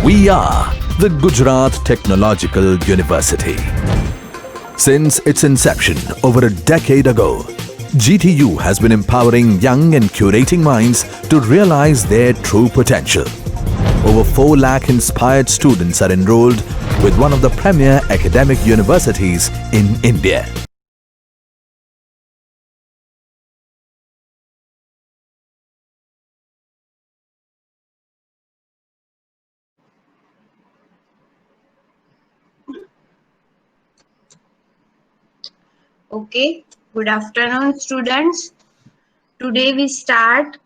We are the Gujarat Technological University. Since its inception over a decade ago, GTU has been empowering young and curating minds to realize their true potential. Over 4 lakh inspired students are enrolled with one of the premier academic universities in India. Okay, good afternoon, students. Today we start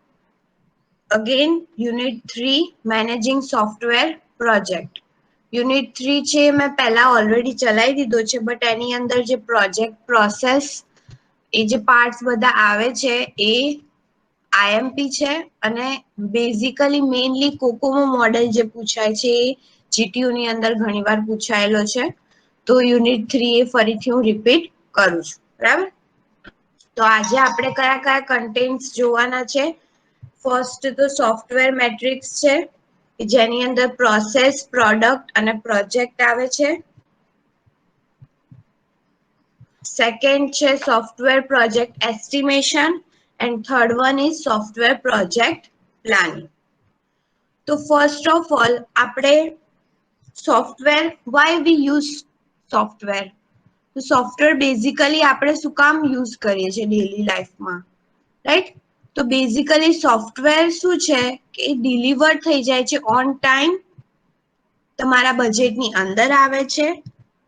again Unit 3 Managing Software Project. Unit 3 છે મેં પહેલા already ચલાવી દીધો છે but એની અંદર જે project process એ જે parts બધા આવે છે એ આઈએમપી છે અને બેઝિકલી મેઇનલી કોકોમો મોડેલ જે પૂછાય છે એ જીટીયુ ની અંદર ઘણીવાર પૂછાયેલો છે તો યુનિટ 3 એ ફરીથી હું રિપીટ કરું છું બરાબર. તો આજે આપણે કયા કયા કન્ટેન્ટ્સ જોવાના છે. ફર્સ્ટ તો સોફ્ટવેર મેટ્રિક્સ છે જેની અંદર પ્રોસેસ, પ્રોડક્ટ અને પ્રોજેક્ટ આવે છે. સેકન્ડ છે software project estimation and third one is software project planning. તો ફર્સ્ટ ઓફ ઓલ આપણે software, why we use software. તો સોફ્ટવેર બેઝિકલી આપણે શું કામ યુઝ કરીએ છીએ ડેલી લાઈફમાં, રાઈટ? તો બેઝિકલી સોફ્ટવેર શું છે કે ડિલિવર થઈ જાય છે ઓન ટાઈમ, તમારા બજેટની અંદર આવે છે.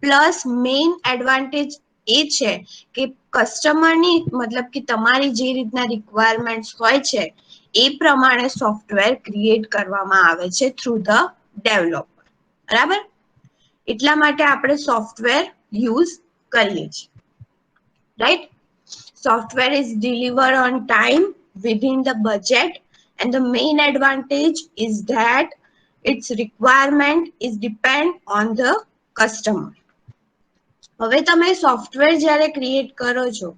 પ્લસ મેઇન એડવાન્ટેજ એ છે કે કસ્ટમરની મતલબ કે તમારી જે રીતના રિક્વાયરમેન્ટ્સ હોય છે એ પ્રમાણે સોફ્ટવેર ક્રિએટ કરવામાં આવે છે થ્રુ ધ ડેવલપર, બરાબર? એટલા માટે આપણે સોફ્ટવેર યુઝ કરીએ છીએ, right? Software is delivered on time within the budget, and the main advantage is that its requirement is depend on the customer. હવે તમે સોફ્ટવેર જ્યારે ક્રિએટ કરો છો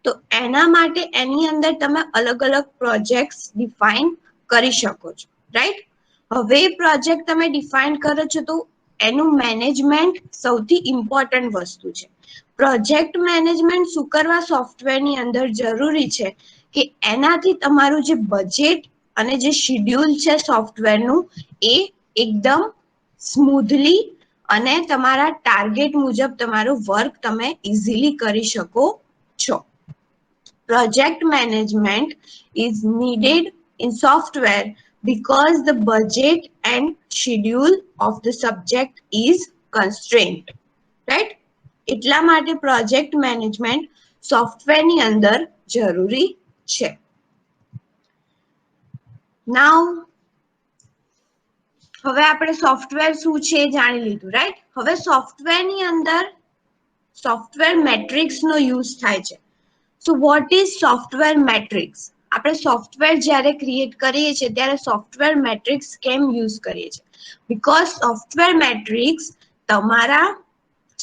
તો એના માટે એની અંદર તમે અલગ અલગ પ્રોજેક્ટ્સ ડિફાઇન કરી શકો છો, રાઈટ? હવે પ્રોજેક્ટ તમે ડિફાઇન કરો છો તો એનું મેનેજમેન્ટ સૌથી ઇમ્પોર્ટન્ટ વસ્તુ છે. પ્રોજેક્ટ મેનેજમેન્ટ શું કરવા સોફ્ટવેરની અંદર જરૂરી છે કે એનાથી તમારું જે બજેટ અને જે શેડ્યુલ છે સોફ્ટવેરનું એ એકદમ સ્મૂધલી અને તમારા ટાર્ગેટ મુજબ તમારું વર્ક તમે ઇઝીલી કરી શકો છો. Project management is needed in software because the budget and schedule of the subject is constrained, right? એટલા માટે પ્રોજેક્ટ મેનેજમેન્ટ સોફ્ટવેરની અંદર જરૂરી છે. નાઉ હવે આપણે સોફ્ટવેર શું છે એ જાણી લીધું, રાઈટ? હવે સોફ્ટવેરની અંદર સોફ્ટવેર મેટ્રિક્સનો યુઝ થાય છે. So what is software matrix? આપણે સોફ્ટવેર જ્યારે ક્રિએટ કરીએ છીએ ત્યારે સોફ્ટવેર મેટ્રિક્સ કેમ યુઝ કરીએ છીએ? બીકોઝ સોફ્ટવેર મેટ્રિક્સ તમારા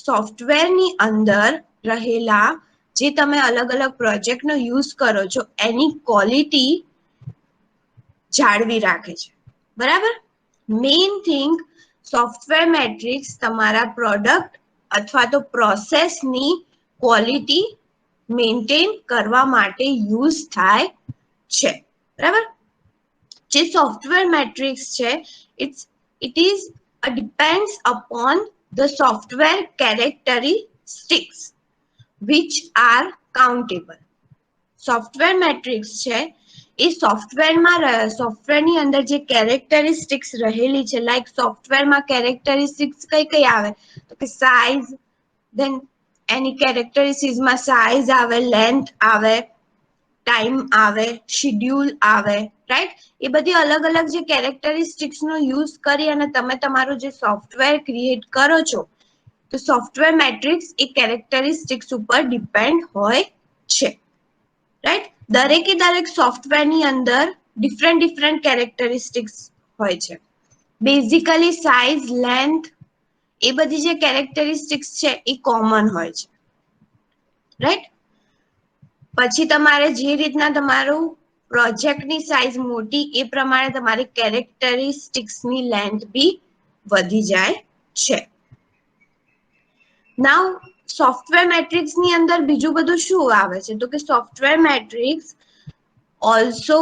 સોફ્ટવેરની અંદર રહેલા જે તમે અલગ અલગ પ્રોજેક્ટનો યુઝ કરો છો એની ક્વોલિટી જાળવી રાખે છે, બરાબર? મેઇન થિંગ સોફ્ટવેર મેટ્રિક્સ તમારા પ્રોડક્ટ અથવા તો પ્રોસેસની ક્વોલિટી મેન્ટેન કરવા માટે યુઝ થાય છે, બરાબર? જે સોફ્ટવેર મેટ્રિક્સ છે it is depends upon the software characteristics which are countable. Software matrix છે એ સોફ્ટવેરની અંદર જે કેરેક્ટરિસ્ટિક્સ રહેલી છે, લાઈક સોફ્ટવેરમાં કેરેક્ટરિસ્ટિક્સ કઈ કઈ આવે તો કે સાઇઝ, ધેન એની કેરેક્ટરિસ્ટિક્સમાં સાઇઝ આવે, લેન્થ આવે, ટાઈમ આવે, શેડ્યુલ આવે, રાઈટ? એ બધી અલગ અલગ જે કેરેક્ટરિસ્ટિક્સનો યુઝ કરી અને તમે તમારું જે સોફ્ટવેર ક્રિએટ કરો છો તો સોફ્ટવેર મેટ્રિક્સ એ કેરેક્ટરિસ્ટિક્સ ઉપર ડિપેન્ડ હોય છે, રાઈટ? દરેકે દરેક સોફ્ટવેરની અંદર ડિફરન્ટ કેરેક્ટરિસ્ટિક્સ હોય છે. બેઝિકલી સાઇઝ, લેન્થ એ બધી જે કેરેક્ટરિસ્ટિક્સ છે એ કોમન હોય છે, રાઈટ? પછી તમારે જે રીતના તમારું પ્રોજેક્ટની સાઇઝ મોટી એ પ્રમાણે તમારી કેરેક્ટરિસ્ટિક્સની લેન્થ બી વધી જાય છે. નાઉ સોફ્ટવેર મેટ્રિક્સ ની અંદર બીજું બધું શું આવે છે તો કે software matrix also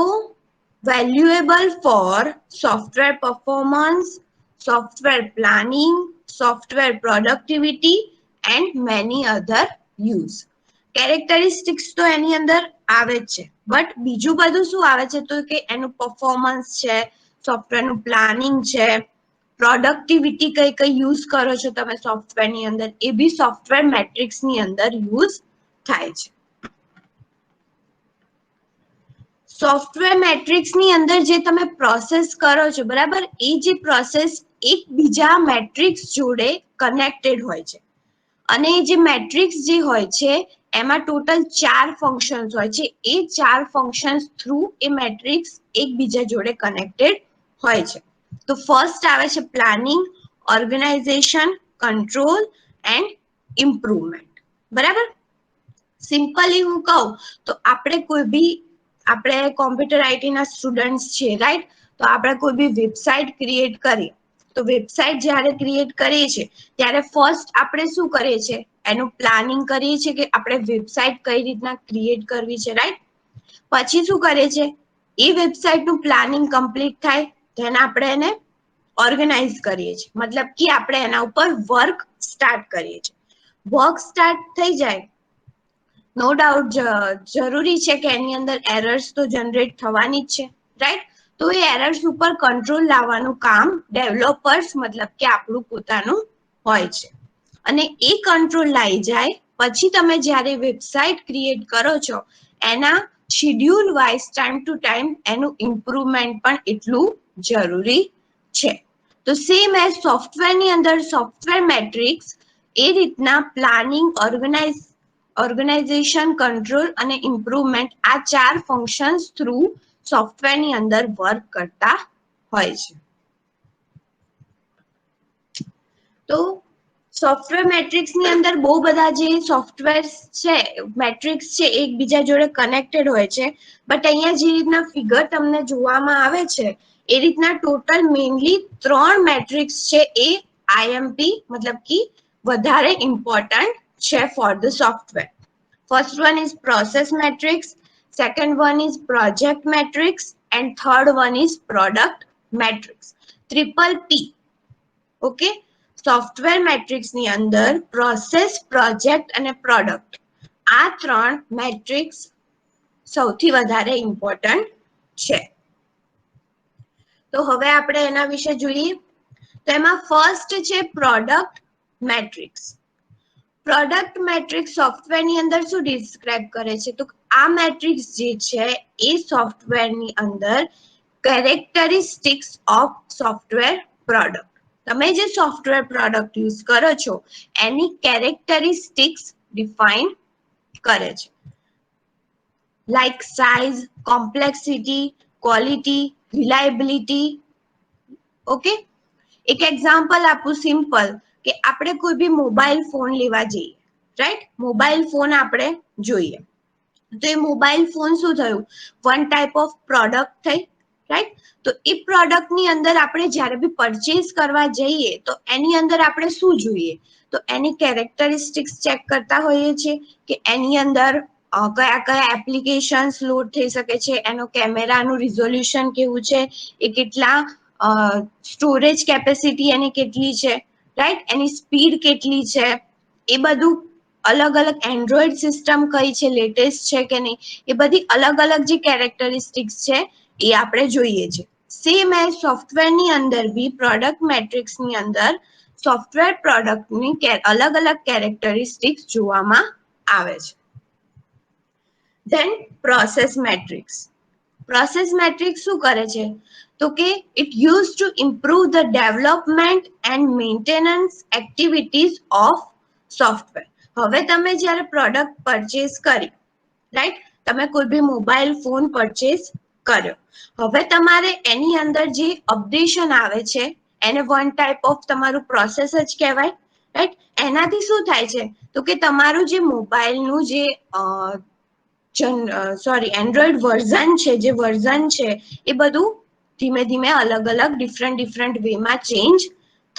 valuable for software performance, software planning, software productivity and many other use. Characteristics તો એની અંદર આવે જ છે બટ બીજું બધું શું આવે છે તો કે એનું પરફોર્મન્સ છે, સોફ્ટવેરનું પ્લાનિંગ છે, પ્રોડક્ટિવિટી કઈ કઈ યુઝ કરો છો તમે સોફ્ટવેરની અંદર એ બી સોફ્ટવેર મેટ્રિક્સની અંદર યુઝ થાય છે. સોફ્ટવેર મેટ્રિક્સની અંદર જે તમે પ્રોસેસ કરો છો બરાબર એ જે પ્રોસેસ એકબીજા મેટ્રિક્સ જોડે કનેક્ટેડ હોય છે અને જે મેટ્રિક્સ જે હોય છે એમાં ટોટલ 4 ફંક્શન્સ હોય છે. એ 4 ફંક્શન્સ થ્રુ એ મેટ્રિક્સ એકબીજા જોડે કનેક્ટેડ હોય છે. તો ફર્સ્ટ આવે છે planning, organization, control and improvement. બરાબર, સિમ્પલી હું કહું તો આપણે કોઈ બી આપણે કોમ્પ્યુટર આઈટી ના સ્ટુડન્ટ્સ છે રાઈટ, તો આપણે કોઈ બી વેબસાઇટ ક્રિએટ કરીએ તો વેબસાઇટ જ્યારે ક્રિએટ કરીએ છીએ ત્યારે ફર્સ્ટ આપણે શું કરીએ છીએ એનું પ્લાનિંગ કરીએ છીએ કે આપણે વેબસાઇટ કઈ રીતના ક્રિએટ કરવી છે રાઈટ. પછી શું કરીએ છીએ એ વેબસાઇટનું પ્લાનિંગ કમ્પ્લીટ થાય ધેન આપણે એને ઓર્ગેનાઇઝ કરીએ છીએ, મતલબ કે આપણે એના ઉપર વર્ક સ્ટાર્ટ કરીએ છીએ. વર્ક સ્ટાર્ટ થઈ જાય નો ડાઉટ જરૂરી છે કે એની અંદર એરર્સ તો જનરેટ થવાની જ છે રાઈટ. તો એ એરર્સ ઉપર કંટ્રોલ લાવવાનું કામ ડેવલપર્સ મતલબ કે આપણું પોતાનું હોય છે. અને એ કંટ્રોલ લાવી જાય પછી તમે જ્યારે વેબસાઇટ ક્રિએટ કરો છો એના schedule wise time to time એનું ઇમ્પ્રુવમેન્ટ પણ એટલું જરૂરી છે. તો સેમ એઝ સોફ્ટવેરની અંદર સોફ્ટવેર મેટ્રિક્સ એ રીતના પ્લાનિંગ, ઓર્ગેનાઇઝેશન, કંટ્રોલ અને ઇમ્પ્રુવમેન્ટ આ 4 ફંક્શન્સ થ્રુ સોફ્ટવેરની અંદર વર્ક કરતા હોય છે. તો સોફ્ટવેર મેટ્રિક્સની અંદર બહુ બધા જે સોફ્ટવેર છે મેટ્રિક્સ છે એકબીજા જોડે કનેક્ટેડ હોય છે બટ અહીંયા જે રીતના ફિગર તમને જોવામાં આવે છે એ રીતના ટોટલ મેઇનલી 3 મેટ્રિક્સ છે એ આઈએમપી મતલબ કે વધારે ઇમ્પોર્ટન્ટ છે for the software. First one is process matrix, second one is project matrix and third one is product matrix. Triple P. Okay, software મેટ્રિક્સની અંદર પ્રોસેસ, પ્રોજેક્ટ અને પ્રોડક્ટ આ 3 matrix સૌથી વધારે ઇમ્પોર્ટન્ટ છે. તો હવે આપણે એના વિશે જોઈએ. તો એમાં ફર્સ્ટ છે પ્રોડક્ટ મેટ્રિક્સ. પ્રોડક્ટ મેટ્રિક્સ સોફ્ટવેરની અંદર શું ડિસ્ક્રાઇબ કરે છે તો આ મેટ્રિક્સ જે છે એ સોફ્ટવેરની અંદર કેરેક્ટરિસ્ટિક્સ ઓફ સોફ્ટવેર પ્રોડક્ટ, તમે જે સોફ્ટવેર પ્રોડક્ટ યુઝ કરો છો એની કેરેક્ટરિસ્ટિક્સ ડિફાઇન કરે છે. Like size, complexity, quality, reliability. Okay, એક એક્ઝામ્પલ આપું સિમ્પલ કે આપણે કોઈ બી મોબાઈલ ફોન લેવા જઈએ રાઈટ, મોબાઈલ ફોન આપણે જોઈએ તો એ મોબાઈલ ફોન શું થયું વન ટાઈપ ઓફ પ્રોડક્ટ થઈ રાઈટ. તો એ પ્રોડક્ટની અંદર આપણે જ્યારે બી પરચેઝ કરવા જઈએ તો એની અંદર આપણે શું જોઈએ તો એની કેરેક્ટરિસ્ટિક્સ ચેક કરતા હોઈએ છીએ કે એની અંદર કયા કયા એપ્લિકેશન્સ લોડ થઈ શકે છે, એનો કેમેરાનું રિઝોલ્યુશન કેવું છે, એ કેટલા સ્ટોરેજ કેપેસિટી એની કેટલી છે રાઈટ, એની સ્પીડ કેટલી છે, એ બધું અલગ અલગ એન્ડ્રોઈડ સિસ્ટમ કઈ છે, લેટેસ્ટ છે કે નહીં, એ બધી અલગ અલગ જે કેરેક્ટરિસ્ટિક્સ છે એ આપણે જોઈએ છે. સેમ એઝ સોફ્ટવેરની અંદર બી પ્રોડક્ટ મેટ્રિક્સની અંદર સોફ્ટવેર પ્રોડક્ટની અલગ અલગ કેરેક્ટરિસ્ટિક્સ જોવામાં આવે છે. Then process metrics. Process metrics શું કરે છે તો કે it use to improve the development and maintenance activities of software. હવે તમે જ્યારે પ્રોડક્ટ પરચેસ કરી રાઈટ, તમે કોઈ બી મોબાઈલ ફોન પરચેસ કર્યો, હવે તમારે એની અંદર જે અપડેશન આવે છે એને વન ટાઈપ ઓફ તમારું પ્રોસેસ જ કહેવાય રાઈટ. એનાથી શું થાય છે તો કે તમારું જે મોબાઈલનું જે એન્ડ્રોઈડ વર્ઝન છે, જે વર્ઝન છે એ બધું ધીમે ધીમે અલગ અલગ ડિફરન્ટ વેમાં ચેન્જ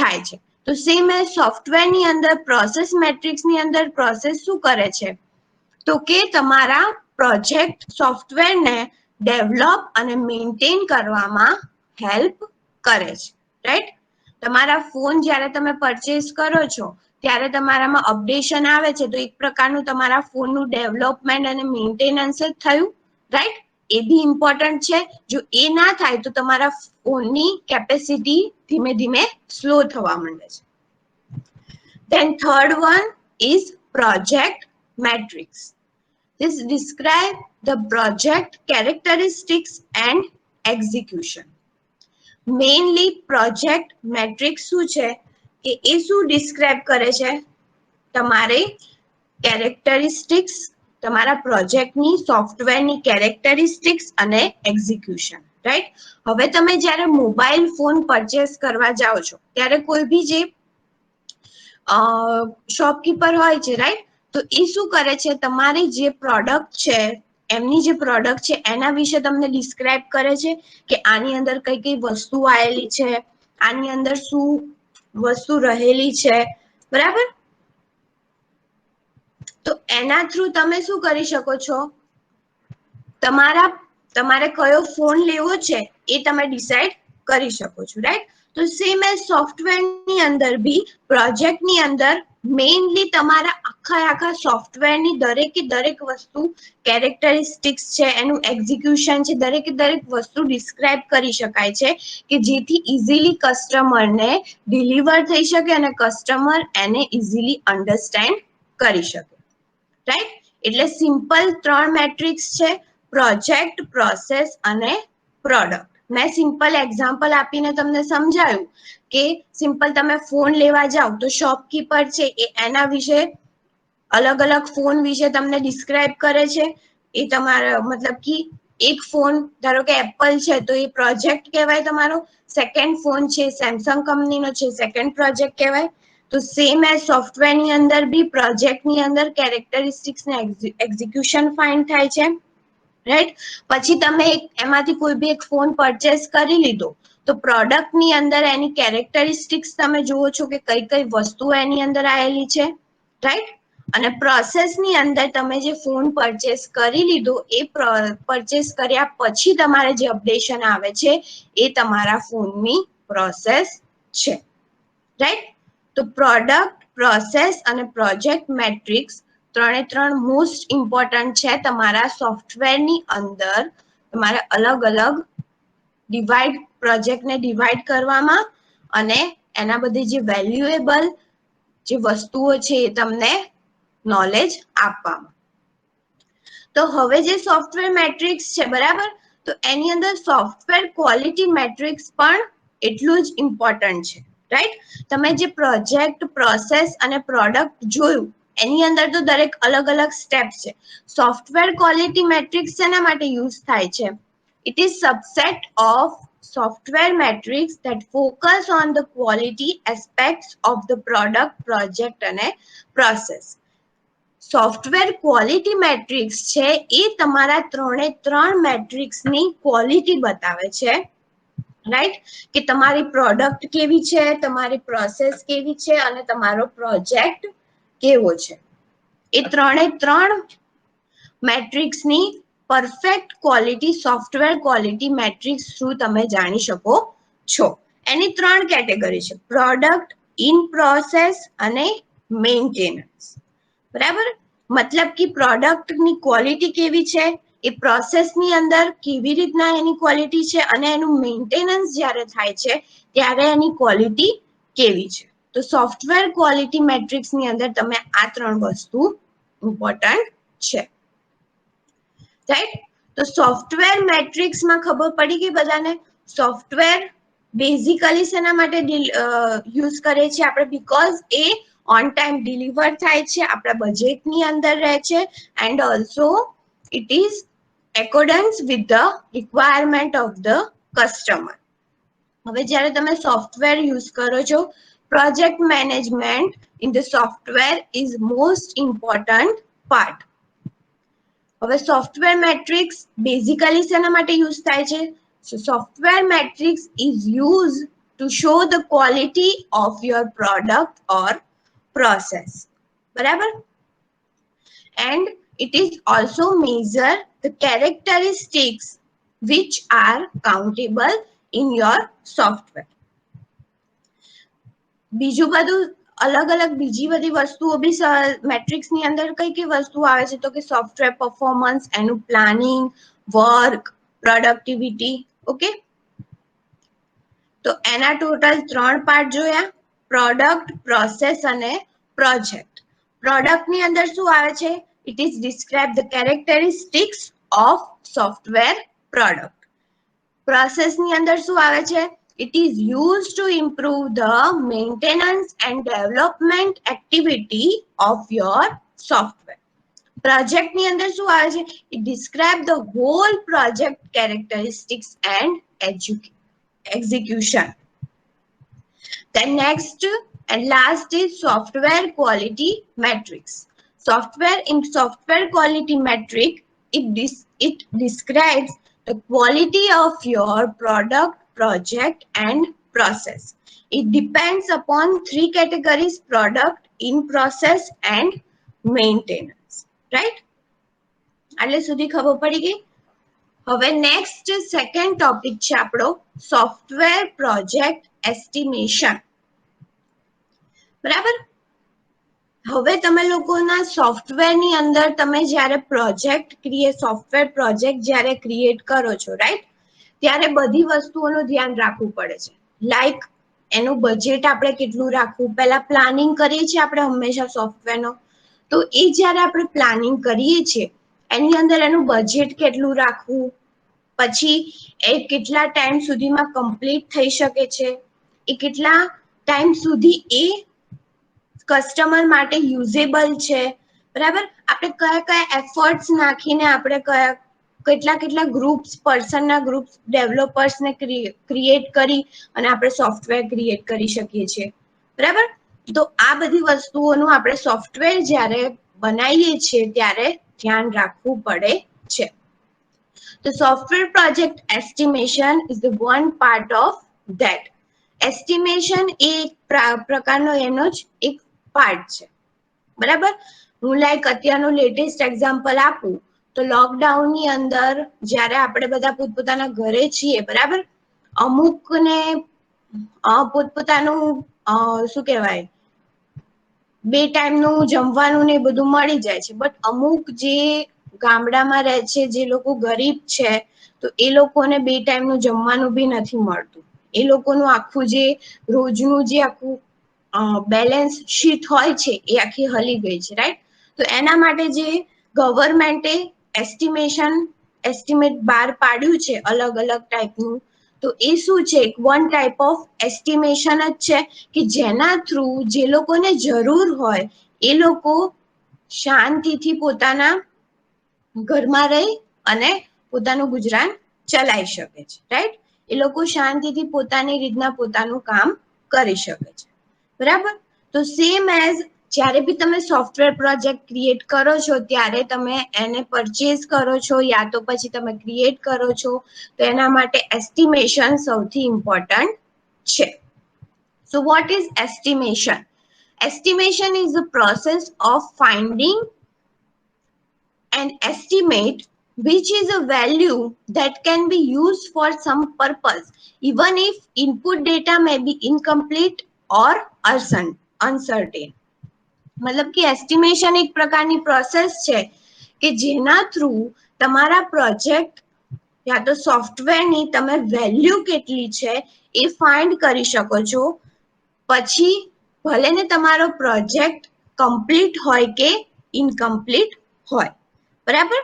થાય છે. તો સેમ એ સોફ્ટવેરની અંદર પ્રોસેસ મેટ્રિક્સની અંદર પ્રોસેસ શું કરે છે, તો કે તમારા પ્રોજેક્ટ સોફ્ટવેરને ડેવલપ અને મેન્ટેન કરવામાં હેલ્પ કરે છે, રાઈટ? તમારા ફોન જ્યારે તમે પરચેસ કરો છો ત્યારે તમારામાં અપડેશન આવે છે, તો એક પ્રકારનું તમારા ફોનનું ડેવલપમેન્ટ અને મેન્ટેનન્સ જ થયું, રાઈટ? એ બી ઇમ્પોર્ટન્ટ છે. જો એ ના થાય તો તમારા ફોનની કેપેસિટી ધીમે ધીમે સ્લો થવા માંડે છે. Then third one is project matrix. This describe the project characteristics and execution. Mainly project matrix શું છે કે એ શું describe કરે છે, તમારે characteristics, તમારા પ્રોજેક્ટની સોફ્ટવેરની કેરેક્ટરિસ્ટિક્સ અને એક્ઝિક્યુશન, રાઈટ? હવે તમે જ્યારે મોબાઈલ ફોન પરચેસ કરવા જાઓ છો ત્યારે કોઈ બી જે શોપકીપર હોય છે, રાઈટ? તો એ શું કરે છે, તમારી જે પ્રોડક્ટ છે, એમની જે પ્રોડક્ટ છે એના વિશે તમને ડિસ્ક્રાઇબ કરે છે કે આની અંદર કઈ કઈ વસ્તુ આવેલી છે, આની અંદર શું વસ્તુ રહેલી છે, બરાબર? તો એના થ્રુ તમે શું કરી શકો છો, તમારે કયો ફોન લેવો છે એ તમે ડિસાઈડ કરી શકો છો, રાઈટ? તો સેમ એઝ સોફ્ટવેરની અંદર બી પ્રોજેક્ટની અંદર મેઇનલી તમારા આખા સોફ્ટવેરની દરેકે દરેક વસ્તુ કેરેક્ટરિસ્ટિક્સ છે, એનું એક્ઝિક્યુશન છે, દરેકે દરેક વસ્તુ ડિસ્ક્રાઇબ કરી શકાય છે કે જેથી ઇઝીલી કસ્ટમરને ડિલિવર થઈ શકે અને કસ્ટમર એને ઇઝીલી અન્ડરસ્ટેન્ડ કરી શકે, રાઈટ? એટલે સિમ્પલ 3 મેટ્રિક્સ છે, પ્રોજેક્ટ, પ્રોસેસ અને પ્રોડક્ટ. મેં સિમ્પલ એક્ઝામ્પલ આપીને તમને સમજાવ્યું કે સિમ્પલ તમે ફોન લેવા જાઓ તો શોપકીપર છે એ એના વિશે અલગ અલગ ફોન વિશે તમને ડિસ્ક્રાઇબ કરે છે. એ તમારા મતલબ કે એક ફોન ધારો કે એપલ છે તો એ પ્રોજેક્ટ કહેવાય તમારો, સેકન્ડ ફોન છે સેમસંગ કંપનીનો છે, સેકન્ડ પ્રોજેક્ટ કહેવાય. તો સેમ એઝ સોફ્ટવેરની અંદર બી પ્રોજેક્ટની અંદર કેરેક્ટરિસ્ટિક્સ ને એક્ઝિક્યુશન ફાઇન્ડ થાય છે, રાઈટ? પછી તમે એમાંથી કોઈ બી એક ફોન પરચેસ કરી લીધો તો પ્રોડક્ટની અંદર એની કેરેક્ટરિસ્ટિક્સ તમે જુઓ છો કે કઈ કઈ વસ્તુ એની અંદર આવેલી છે, રાઈટ? અને પ્રોસેસની અંદર તમે જે ફોન પરચેસ કરી લીધો એ પરચેસ કર્યા પછી તમારે જે અપડેશન આવે છે એ તમારા ફોનની પ્રોસેસ છે, રાઈટ? તો પ્રોડક્ટ, પ્રોસેસ અને પ્રોજેક્ટ મેટ્રિક્સ 3 મોસ્ટ ઇમ્પોર્ટન્ટ છે તમારા સોફ્ટવેરની અંદર. તમારે અલગ અલગ પ્રોજેક્ટને ડિવાઈડ કરવામાં અને એના બધી જે વેલ્યુએબલ જે વસ્તુઓ છે એ તમને નોલેજ આપવામાં. તો હવે જે સોફ્ટવેર મેટ્રિક્સ છે, બરાબર? તો એની અંદર સોફ્ટવેર ક્વોલિટી મેટ્રિક્સ પણ એટલું જ ઇમ્પોર્ટન્ટ છે, રાઈટ? તમે જે પ્રોજેક્ટ, પ્રોસેસ અને પ્રોડક્ટ જોયું એની અંદર તો દરેક અલગ અલગ સ્ટેપ્સ છે. સોફ્ટવેર ક્વોલિટી મેટ્રિક્સ શેના માટે યુઝ થાય છે? It is subset of software metrics that focus on the quality aspects of the product, project અને process. સોફ્ટવેર ક્વોલિટી મેટ્રિક્સ છે એ તમારા 3 મેટ્રિક્સની ક્વોલિટી બતાવે છે, રાઈટ? કે તમારી પ્રોડક્ટ કેવી છે, તમારી પ્રોસેસ કેવી છે અને તમારો પ્રોજેક્ટ કેવો છે. એ 3 મેટ્રિક્સની perfect quality software quality matrix through તમે જાણી શકો છો. એની 3 કેટેગરી છે, પ્રોડક્ટ, ઇન પ્રોસેસ અને મેન્ટેનન્સ, બરાબર? મતલબ કે પ્રોડક્ટની ક્વોલિટી કેવી છે, એ પ્રોસેસની અંદર કેવી રીતના એની ક્વોલિટી છે અને એનું મેન્ટેનન્સ જ્યારે થાય છે ત્યારે એની ક્વોલિટી કેવી છે. તો સોફ્ટવેર ક્વોલિટી મેટ્રિક્સની અંદર તમે આ 3 વસ્તુ ઇમ્પોર્ટન્ટ છે, રાઈટ? તો સોફ્ટવેર મેટ્રિક્સમાં ખબર પડી ગઈ બધાને? સોફ્ટવેર બેઝિકલી શેના માટે યુઝ કરીએ છીએ આપણે? Because A on time deliver થાય છે, આપણા બજેટની અંદર રહે છે and also it is accordance with the requirement of the customer. હવે જ્યારે તમે સોફ્ટવેર યુઝ કરો છો, project management in the software is most important part. હવે સોફ્ટવેર મેટ્રિક્સ બેઝિકલી શેના માટે યુઝ થાય છે? So software matrix is used to show the quality of your product or process. બરાબર? And it is also measure the characteristics which are countable in your software. બીજું બધું અલગ અલગ બીજી બધી વસ્તુઓ બી મેટ્રિક્સ ની અંદર કઈ કઈ વસ્તુ આવે છે તો કે સોફ્ટવેર પરફોર્મન્સ, એનું પ્લાનિંગ, વર્ક, પ્રોડક્ટિવિટી. ઓકે, તો એના ટોટલ 3 પાર્ટ જોયા, પ્રોડક્ટ, પ્રોસેસ અને પ્રોજેક્ટ. પ્રોડક્ટ ની અંદર શું આવે છે? It is describe the characteristics of software product. Process ની અંદર શું આવે છે? It is used to improve the maintenance and development activity of your software. Project ની અંદર શું આવે છે? It describe the whole project characteristics and execution. Then next and last is software quality metrics. Software quality metric, it describes the quality of your product, project and process. It depends upon 3 categories: product, in process and maintenance. Right? આટલે સુધી ખબર પડી ગઈ? હવે next second topic છે આપણો software project estimation. બરાબર? હવે તમે લોકોના સોફ્ટવેરની અંદર તમે જ્યારે સોફ્ટવેર પ્રોજેક્ટ જ્યારે ક્રિએટ કરો છો, રાઈટ, ત્યારે બધી વસ્તુઓનું ધ્યાન રાખવું પડે છે. લાઈક એનું બજેટ આપણે કેટલું રાખવું, પહેલા પ્લાનિંગ કરીએ છીએ આપણે હંમેશા સોફ્ટવેરનો, તો એ જ્યારે આપણે પ્લાનિંગ કરીએ છીએ એની અંદર એનું બજેટ કેટલું રાખવું, પછી એ કેટલા ટાઈમ સુધીમાં કમ્પ્લીટ થઈ શકે છે, એ કેટલા ટાઈમ સુધી એ કસ્ટમર માટે યુઝેબલ છે. બરાબર? આપણે કયા કયા એફર્ટ્સ નાખીને આપણે કેટલા ગ્રુપ્સ, પર્સનના ગ્રુપ્સ, ડેવલપર્સને ક્રિએટ કરી અને આપણે સોફ્ટવેર ક્રિએટ કરી શકીએ છીએ. બરાબર? તો આ બધી વસ્તુઓનું આપણે સોફ્ટવેર જ્યારે બનાવીએ છીએ ત્યારે ધ્યાન રાખવું પડે છે. તો software project estimation is the one part of that. Estimation એ એક પ્રકારનો એનો જ એક પાર્ટ છે. બરાબર? હું લાઈક અત્યારનું લેટેસ્ટ એક્ઝામ્પલ આપું તો લોકડાઉનની અંદર જ્યારે આપણે બધા પોતપોતાના ઘરે છીએ, બરાબર, અમુકને પોતપોતાનું શું કહેવાય, 2 ટાઈમનું જમવાનું ને બધું મળી જાય છે, બટ અમુક જે ગામડામાં રહે છે, જે લોકો ગરીબ છે, તો એ લોકોને 2 ટાઈમનું જમવાનું બી નથી મળતું. એ લોકોનું આખું જે રોજનું જે આખું બેલેન્સ શીટ હોય છે એ આખી હલી ગઈ છે. રાઈટ? તો એના માટે જે ગવર્મેન્ટે એસ્ટિમેટ બહાર પાડ્યું છે અલગ અલગ ટાઈપનું, તો એ શું છે? વન ટાઈપ ઓફ એસ્ટિમેશન જ છે કે જેના થ્રુ જે લોકોને જરૂર હોય એ લોકો શાંતિથી પોતાના ઘરમાં રહી અને પોતાનું ગુજરાન ચલાવી શકે છે. રાઈટ? એ લોકો શાંતિથી પોતાની રીતના પોતાનું કામ કરી શકે છે. બરાબર? તો સેમ એઝ જ્યારે બી તમે સોફ્ટવેર પ્રોજેક્ટ ક્રિએટ કરો છો ત્યારે તમે એને પરચેઝ કરો છો યા તો પછી તમે ક્રિએટ કરો છો, તો એના માટે એસ્ટિમેશન સૌથી ઇમ્પોર્ટન્ટ છે. So what is estimation? Estimation is the process of finding an estimate which is a value that can be used for some purpose even if input data may be incomplete or uncertain. મતલબ કે estimation એક પ્રકારની process છે કે જેના through તમારા project યા તો સોફ્ટવેરની તમે વેલ્યુ કેટલી છે એ ફાઇન્ડ કરી શકો છો, પછી ભલે ને તમારો પ્રોજેક્ટ કમ્પ્લીટ હોય કે ઇનકમ્પ્લીટ હોય. બરાબર?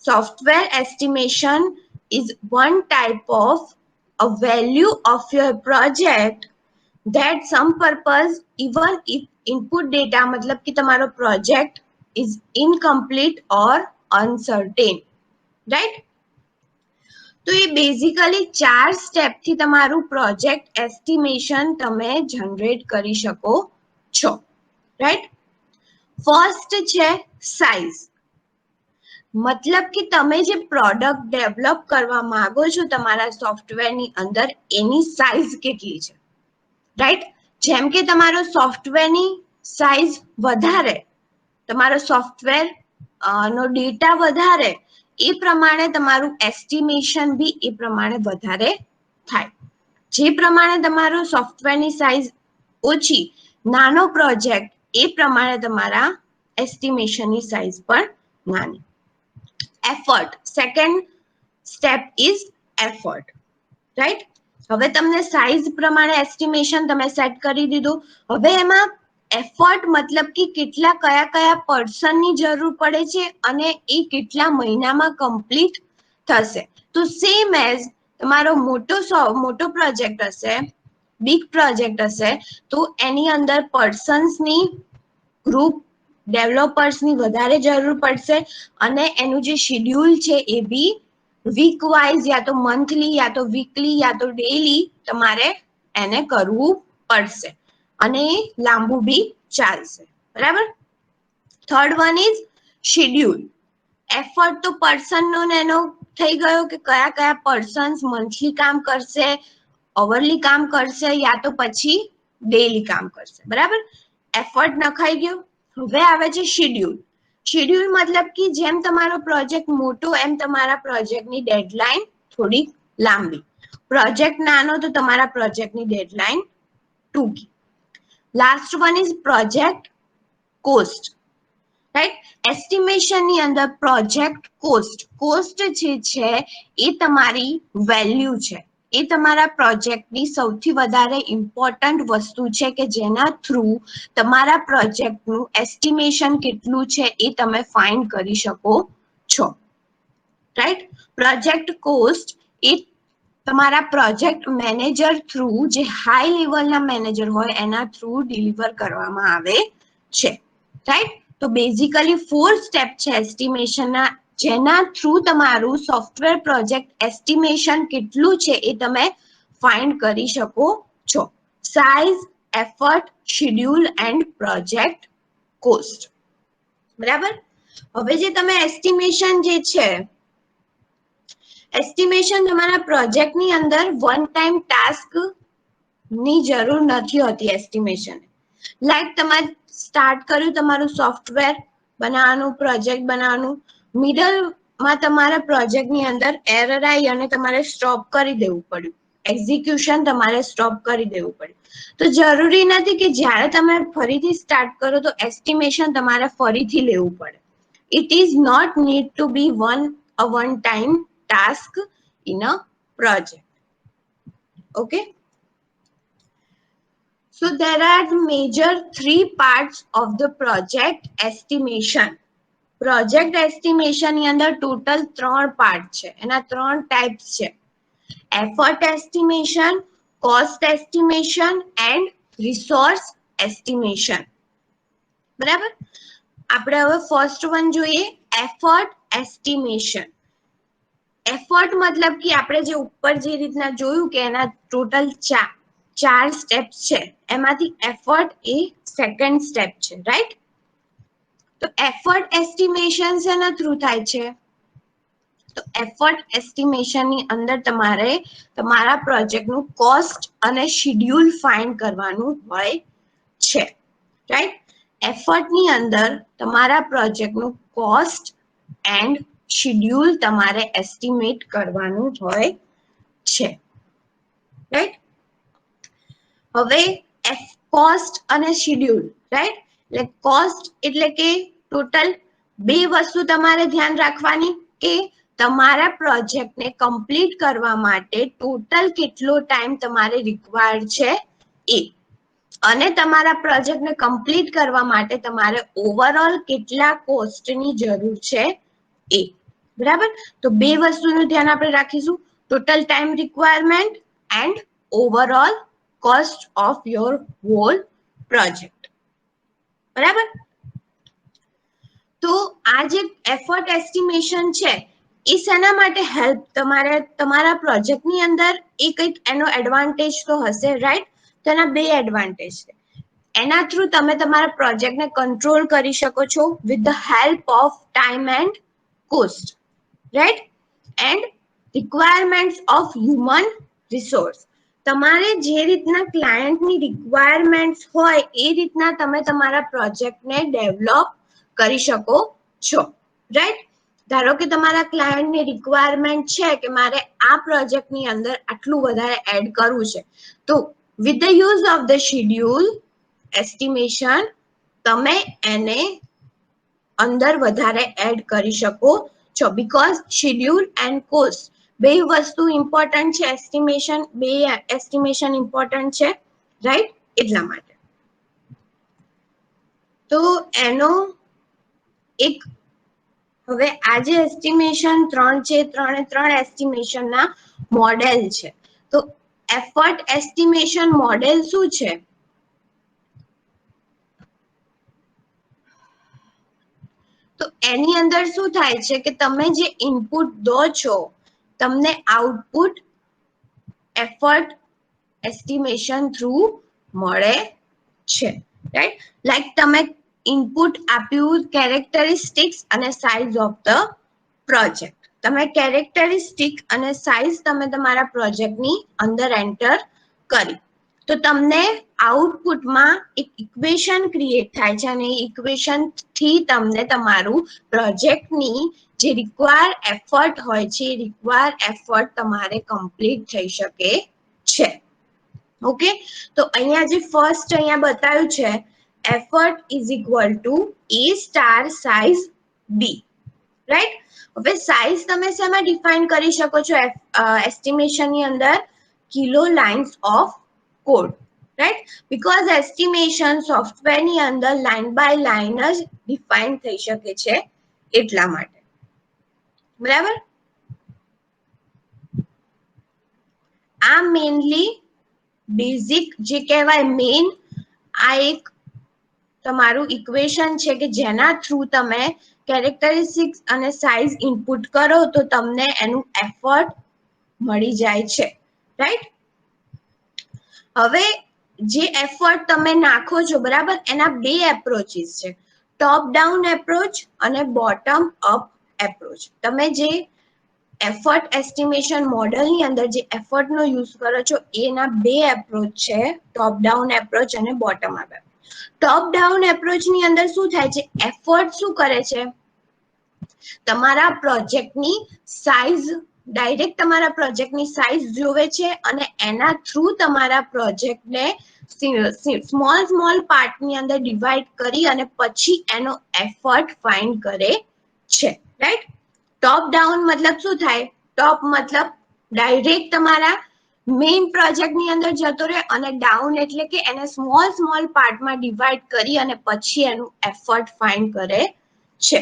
Software estimation is one type of a value of your project that some purpose even if input data मतलब कि તમારો project is incomplete or uncertain. Right? તો એ બેઝિકલી 4 સ્ટેપથી તમારું પ્રોજેક્ટ એસ્ટિમેશન તમે જનરેટ કરી શકો છો. રાઈટ? ફર્સ્ટ છે સાઇઝ. મતલબ કે તમે જે પ્રોડક્ટ ડેવલપ કરવા માંગો છો તમારા સોફ્ટવેરની અંદર એની સાઇઝ કેટલી છે, રાઈટ? જેમ કે તમારો સોફ્ટવેરની સાઇઝ વધારે, તમારો સોફ્ટવેર નો ડેટા વધારે, એ પ્રમાણે તમારું એસ્ટિમેશન બી એ પ્રમાણે વધારે થાય. જે પ્રમાણે તમારો સોફ્ટવેરની સાઇઝ ઓછી, નાનો પ્રોજેક્ટ, એ પ્રમાણે તમારા એસ્ટિમેશનની સાઇઝ પણ નાની. Effort, second step is effort, right? હવે તમને સાઇઝ પ્રમાણે એસ્ટિમેશન તમે સેટ કરી દીધું. હવે એમાં એફર્ટ મતલબ કે કેટલા કયા પર્સનની જરૂર પડે છે અને એ કેટલા મહિનામાં કમ્પ્લીટ થશે. તો સેમ એઝ તમારો મોટો પ્રોજેક્ટ હશે, બિગ પ્રોજેક્ટ હશે, તો એની અંદર પર્સન્સની ગ્રુપ ડેવલપર્સની વધારે જરૂર પડશે અને એનું જે શેડ્યુલ છે એ બી વીક વાઇઝ યા તો મંથલી યા તો વીકલી યા તો ડેઈલી તમારે એને કરવું પડશે અને એ લાંબુ બી ચાલશે, બરાબર? Third one is schedule. Effort તો પર્સનનો ને એનો થઈ ગયો કે કયા પર્સન્સ મંથલી કામ કરશે, અવરલી કામ કરશે યા તો પછી ડેઈલી કામ કરશે, બરાબર? એફર્ટ નખાઈ ગયો. હવે આવે છે શેડ્યુલ. શેડ્યુલ મતલબ કે જેમ તમારો પ્રોજેક્ટ મોટો એમ તમારા પ્રોજેક્ટની ડેડલાઇન થોડીક લાંબી. પ્રોજેક્ટ નાનો તો તમારા પ્રોજેક્ટની ડેડલાઇન ટૂંકી. Last one is project cost, right? એસ્ટિમેશનની અંદર પ્રોજેક્ટ કોસ્ટ જે છે એ તમારી વેલ્યુ છે, એ તમારા પ્રોજેક્ટની સૌથી વધારે ઇમ્પોર્ટન્ટ વસ્તુ છે કે જેના થ્રુ તમારા પ્રોજેક્ટનું એસ્ટિમેશન કેટલું છે એ તમે ફાઇન્ડ કરી શકો છો, રાઈટ? પ્રોજેક્ટ કોસ્ટ એ તમારા પ્રોજેક્ટ મેનેજર થ્રુ, જે હાઈ લેવલના મેનેજર હોય એના થ્રુ ડિલિવર કરવામાં આવે છે, રાઈટ? તો બેઝિકલી 4 સ્ટેપ છે એસ્ટિમેશનના, જેના થ્રુ તમારું સોફ્ટવેર પ્રોજેક્ટ એસ્ટિમેશન કેટલું છે એ તમે ફાઇન્ડ કરી શકો છો. Size, effort, schedule and project cost, બરાબર? હવે જે તમે એસ્ટિમેશન જે છે, એસ્ટિમેશન તમારા પ્રોજેક્ટની અંદર વન ટાઈમ ટાસ્ક ની જરૂર નથી હોતી. એસ્ટિમેશન લાઈક તમારે સ્ટાર્ટ કર્યું તમારું સોફ્ટવેર બનાવવાનું, પ્રોજેક્ટ બનાવવાનું, મિડલમાં તમારા પ્રોજેક્ટની અંદર એરર આવી અને તમારે સ્ટોપ કરી દેવું પડ્યું, એક્ઝિક્યુશન તમારે સ્ટોપ કરી દેવું પડ્યું. તો જરૂરી નથી કે જ્યારે તમે ફરીથી સ્ટાર્ટ કરો તો એસ્ટિમેશન તમારે ફરીથી લેવું પડે. It is not need to be a one time task in a project. Okay. So there are the major 3 parts of the project estimation. Project estimation ની અંદર total 3 પાર્ટ છે, એના 3 ટાઈપ્સ છે: effort estimation, cost estimation and resource estimation. બરાબર? આપણે હવે first one જોઈએ, effort estimation. Effort મતલબ કે આપણે જે ઉપર જે રીતના જોયું કે એના ટોટલ 4 સ્ટેપ્સ છે, એમાંથી એફર્ટ એ સેકન્ડ સ્ટેપ છે, રાઈટ? તો એફર્ટ એસ્ટિમેશન શેના થ્રુ થાય છે? તો એફર્ટ એસ્ટિમેશનની અંદર તમારે તમારા પ્રોજેક્ટનું કોસ્ટ અને શેડ્યુલ ફાઇન્ડ કરવાનું હોય છે, રાઈટ? એફર્ટની અંદર તમારા પ્રોજેક્ટનું કોસ્ટ એન્ડ શેડ્યુલ તમારે એસ્ટિમેટ કરવાનું હોય છે, રાઈટ? હવે કોસ્ટ અને શેડ્યુલ, રાઈટ? એટલે કોસ્ટ એટલે કે ટોટલ 2 વસ્તુ તમારે ધ્યાન રાખવાની કે તમારા પ્રોજેક્ટને કમ્પ્લીટ કરવા માટે ટોટલ કેટલો ટાઈમ તમારે રિક્વાયર્ડ છે એ, અને તમારા પ્રોજેક્ટને કમ્પ્લીટ કરવા માટે તમારે ઓવરઓલ કેટલા કોસ્ટની જરૂર છે એ, બરાબર? તો 2 વસ્તુનું ધ્યાન આપણે રાખીશું, total time requirement and overall cost of your whole project, બરાબર? તો આ જે એફર્ટ એસ્ટિમેશન છે એ શેના માટે હેલ્પ તમારા પ્રોજેક્ટની અંદર એ કંઈક એનો એડવાન્ટેજ તો હશે, રાઈટ? તો એના 2 એડવાન્ટેજ છે. એના થ્રુ તમે તમારા પ્રોજેક્ટને કંટ્રોલ કરી શકો છો with the help of time and cost, right? And requirements of human resource. તમારે જે રીતના ક્લાયન્ટની રિક્વાયરમેન્ટ્સ હોય એ રીતના તમે તમારા પ્રોજેક્ટને ડેવલપ કરી શકો છો, રાઈટ? ધારો કે તમારા ક્લાયન્ટની રિક્વાયરમેન્ટ છે કે મારે આ પ્રોજેક્ટની અંદર આટલું વધારે એડ કરવું છે, તો with the use of the schedule estimation તમે એને અંદર વધારે એડ કરી શકો છો, બીકોઝ શેડ્યુલ એન્ડ કોસ્ટ બે વસ્તુ ઇમ્પોર્ટન્ટ છે, એસ્ટિમેશન ઇમ્પોર્ટન્ટ છે, રાઈટ? એટલા માટે તો એનો એક હવે આ જે એસ્ટિમેશન 3 છે, ત્રણ એસ્ટિમેશનના મોડેલ છે. તો એફર્ટ એસ્ટિમેશન મોડેલ શું છે? તો એની અંદર શું થાય છે કે તમે જે ઇનપુટ દો છો તમને આઉટપુટ એફર્ટ એસ્ટિમેશન થ્રુ મળે છે, રાઈટ? લાઈક તમે ઇનપુટ આપ્યું કેરેક્ટરિસ્ટિક્સ અને સાઇઝ ઓફ ધ પ્રોજેક્ટ. તમે કેરેક્ટરિસ્ટિક અને સાઇઝ તમે તમારા પ્રોજેક્ટની અંદર એન્ટર કરી, તો તમને આઉટપુટમાં એક ઇક્વેશન ક્રિએટ થાય છે અને એ ઇક્વેશન થી તમને તમારું પ્રોજેક્ટની જે રિક્વાયર એફર્ટ હોય છે એ રિક્વાયર એફર્ટ તમારે કમ્પ્લીટ થઈ શકે છે. ઓકે, તો અહીંયા જે ફર્સ્ટ અહીંયા બતાવ્યું છે effort is equal to A star size B, right? હવે સાઇઝ તમે શેમાં ડિફાઇન કરી શકો છો એસ્ટિમેશનની અંદર? Kilo lines of code, right? Because estimation સોફ્ટવેરની અંદર લાઇન બાય લાઇન જ ડિફાઇન થઈ શકે છે, એટલા માટે. બરાબર? આ મેઇનલી બેઝિક જે કહેવાય મેઇન આ એક તમારું ઇક્વેશન છે કે જેના થ્રુ તમે કેરેક્ટરિસ્ટિક્સ અને સાઇઝ ઇનપુટ કરો તો તમને એનું એફર્ટ મળી જાય છે, રાઈટ? હવે જે એફર્ટ તમે નાખો છો, બરાબર, એના બે એપ્રોચીસ છે, ટોપ ડાઉન એપ્રોચ અને બોટમ અપ એપ્રોચ. તમે જે એફર્ટ એસ્ટિમેશન મોડલની અંદર જે એફર્ટનો યુઝ કરો છો એના બે એપ્રોચ છે, ટોપ ડાઉન એપ્રોચ અને bottom up approach. Top down એપ્રોચની અંદર શું થાય છે? એફર્ટ શું કરે છે? તમારા પ્રોજેક્ટની સાઇઝ ડાયરેક્ટ તમારા પ્રોજેક્ટની સાઇઝ જોવે છે અને એના થ્રુ તમારા પ્રોજેક્ટને સ્મોલ પાર્ટની અંદર ડિવાઈડ કરી અને પછી એનો એફર્ટ ફાઇન્ડ કરે છે, રાઈટ? ટોપ ડાઉન મતલબ શું થાય? ટોપ મતલબ ડાયરેક્ટ તમારા મેઇન પ્રોજેક્ટની અંદર જતો રહે અને ડાઉન એટલે કે એને સ્મોલ પાર્ટમાં ડિવાઈડ કરી અને પછી એનું એફર્ટ ફાઇન્ડ કરે છે.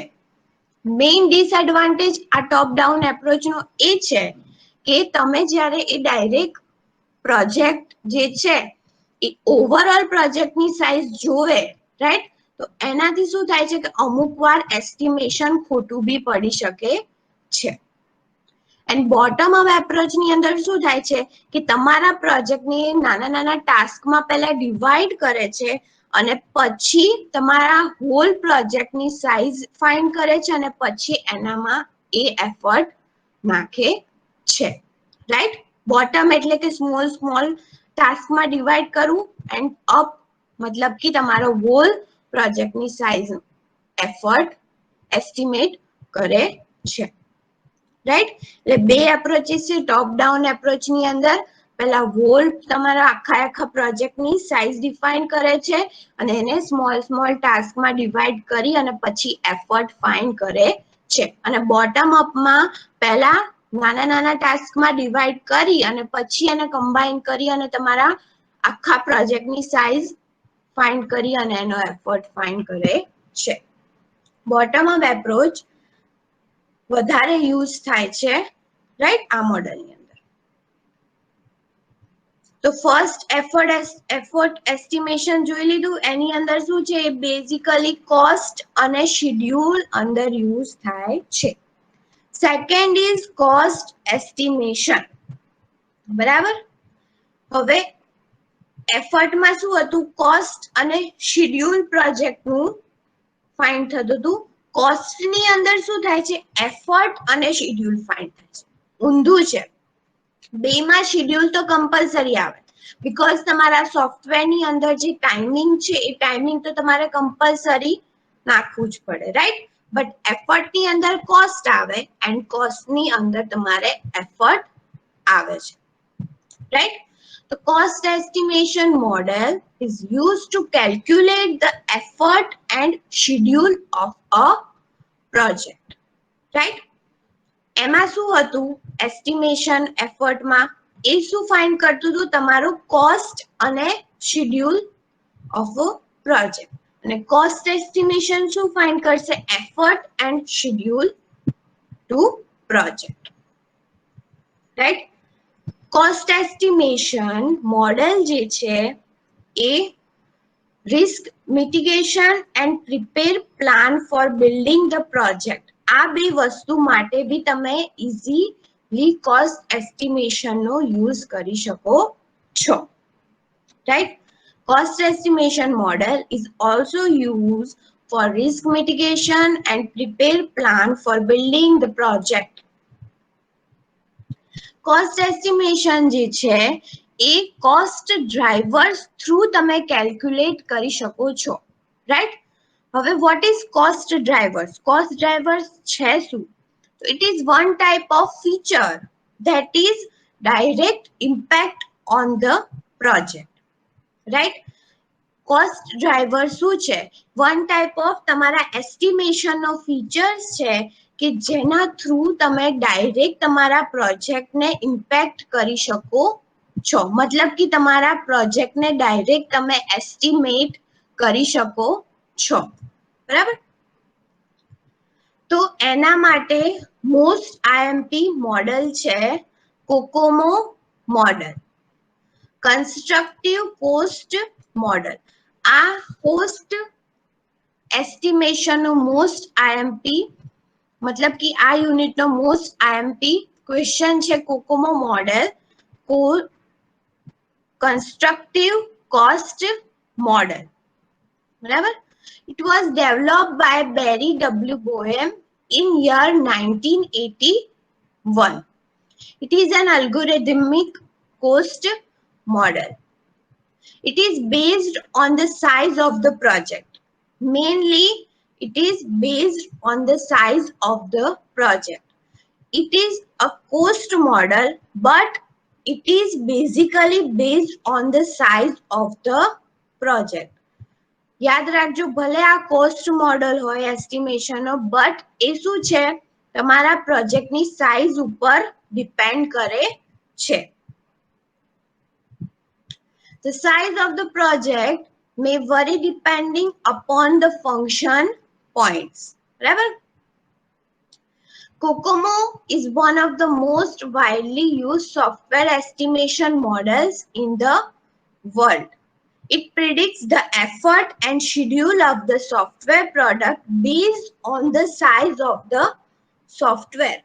મેઇન ડિસએડવાન્ટેજ આ ટોપ ડાઉન એપ્રોચનો એ છે કે તમે જ્યારે એ ડાયરેક્ટ પ્રોજેક્ટ જે છે એ ઓવરઓલ પ્રોજેક્ટની સાઇઝ જોવે, રાઈટ? તો એનાથી શું થાય છે કે અમુક વાર એસ્ટિમેશન ખોટું બી પડી શકે છે. એન્ડ બોટમ અપ એપ્રોચની અંદર શું થાય છે કે તમારા પ્રોજેક્ટને નાના ટાસ્કમાં પહેલા ડિવાઈડ કરે છે અને પછી તમારા હોલ પ્રોજેક્ટની સાઇઝ ફાઇન્ડ કરે છે અને પછી એનામાં એ એફર્ટ નાખે છે, રાઈટ? બોટમ એટલે કે સ્મોલ ટાસ્કમાં ડિવાઈડ કરવું એન્ડ અપ મતલબ કે તમારો હોલ પ્રોજેક્ટની સાઇઝ એફર્ટ એસ્ટિમેટ કરે છે, રાઈટ? એટલે બે એપ્રોચીસ છે ટોપ ડાઉન એપ્રોચની અંદર. પહેલા હોલ તમારા આખા પ્રોજેક્ટની સાઇઝ ડિફાઇન કરે છે અને એને સ્મોલ ટાસ્કમાં ડિવાઈડ કરી અને પછી એફર્ટ ફાઇન્ડ કરે છે. અને બોટમ અપમાં પહેલા નાના ટાસ્કમાં ડિવાઈડ કરી અને પછી એને કમ્બાઈન કરી અને તમારા આખા પ્રોજેક્ટની સાઇઝ ફાઇન્ડ કરી અને એનો એફર્ટ ફાઇન્ડ કરે છે. બોટમ અપ એપ્રોચ વધારે યુઝ થાય છે, રાઈટ? આ મોડેલની અંદર. તો ફર્સ્ટ એફર્ટ એસ્ટિમેશન જોઈ લીધું. એની અંદર શું છે? બેઝિકલી કોસ્ટ અને શેડ્યુલ અંદર યુઝ થાય છે. સેકન્ડ ઇઝ કોસ્ટ એસ્ટિમેશન, બરાબર? હવે એફર્ટમાં શું હતું? કોસ્ટ અને શેડ્યુલ પ્રોજેક્ટનું ફાઇન્ડ થતું હતું. કોસ્ટની અંદર શું થાય છે? એફર્ટ અને શેડ્યુલ ફાઇન્ડ થાય છે. ઊંધું છે. બેમાં શેડ્યુલ તો કમ્પલસરી આવે, બીકોઝ તમારા સોફ્ટવેરની અંદર જે ટાઈમિંગ છે એ ટાઈમિંગ તો તમારે કમ્પલસરી નાખવું જ પડે, રાઈટ? બટ એફર્ટની અંદર કોસ્ટ આવે એન્ડ કોસ્ટની અંદર તમારે એફર્ટ આવે છે, right? The cost estimation model is used to calculate the effort and schedule of a project, right? એમાં શું હતું? એસ્ટિમેશન એફર્ટમાં એ શું ફાઇન્ડ કરતું હતું? તમારું કોસ્ટ અને શેડ્યુલ ઓફ અ પ્રોજેક્ટ. અને કોસ્ટ એસ્ટિમેશન શું ફાઇન્ડ કરશે? Effort and schedule to project, right? Cost estimation model જે છે એ risk mitigation and prepare plan for building the project, આ બે વસ્તુ માટે બી તમે ઇઝીલી કોસ્ટ એસ્ટિમેશનનો યુઝ કરી શકો છો, right? Cost estimation model is also used for risk mitigation and prepare plan for building the project. Cost estimation જે છે એ કોસ્ટ ડ્રાઈવર્સ થ્રુ તમે કેલ્ક્યુલેટ કરી શકો છો, રાઈટ? હવે what is cost drivers? Cost drivers છે શું? It is one type of feature that is direct impact on the project, right? Cost driver શું છે? વન ટાઈપ ઓફ તમારા એસ્ટિમેશનનો ફીચર્સ છે કે જેના થ્રુ તમે ડાયરેક્ટ તમારા પ્રોજેક્ટને ઇમ્પેક્ટ કરી શકો છો, મતલબ કે તમારા પ્રોજેક્ટને ડાયરેક્ટ તમે એસ્ટિમેટ કરી શકો છો, બરાબર? તો એના માટે મોસ્ટ આઈએમપી મોડલ છે COCOMO model, constructive cost model. આ કોસ્ટ એસ્ટિમેશનનો મોસ્ટ આઈએમપી, મતલબ કે આ યુનિટનો મોસ્ટ આઈએમપી ક્વેશ્ચન છે COCOMO model, constructive cost model, બરાબર? It was developed by Barry W. Boehm in year 1981. It is an algorithmic cost model. It is based on the size of the project. Mainly, it is based on the size of the project. It is a cost model, but it is basically based on the size of the project. યાદ રાખજો, ભલે આ cost model હોય એસ્ટિમેશનનો, but એ શું છે? તમારા પ્રોજેક્ટની size ઉપર ડિપેન્ડ કરે છે. The size of the project may vary depending upon the function points, બરાબર? Kokomo is one of the most widely used software estimation models in the world. It predicts the effort and schedule of the software product based on the size of the software.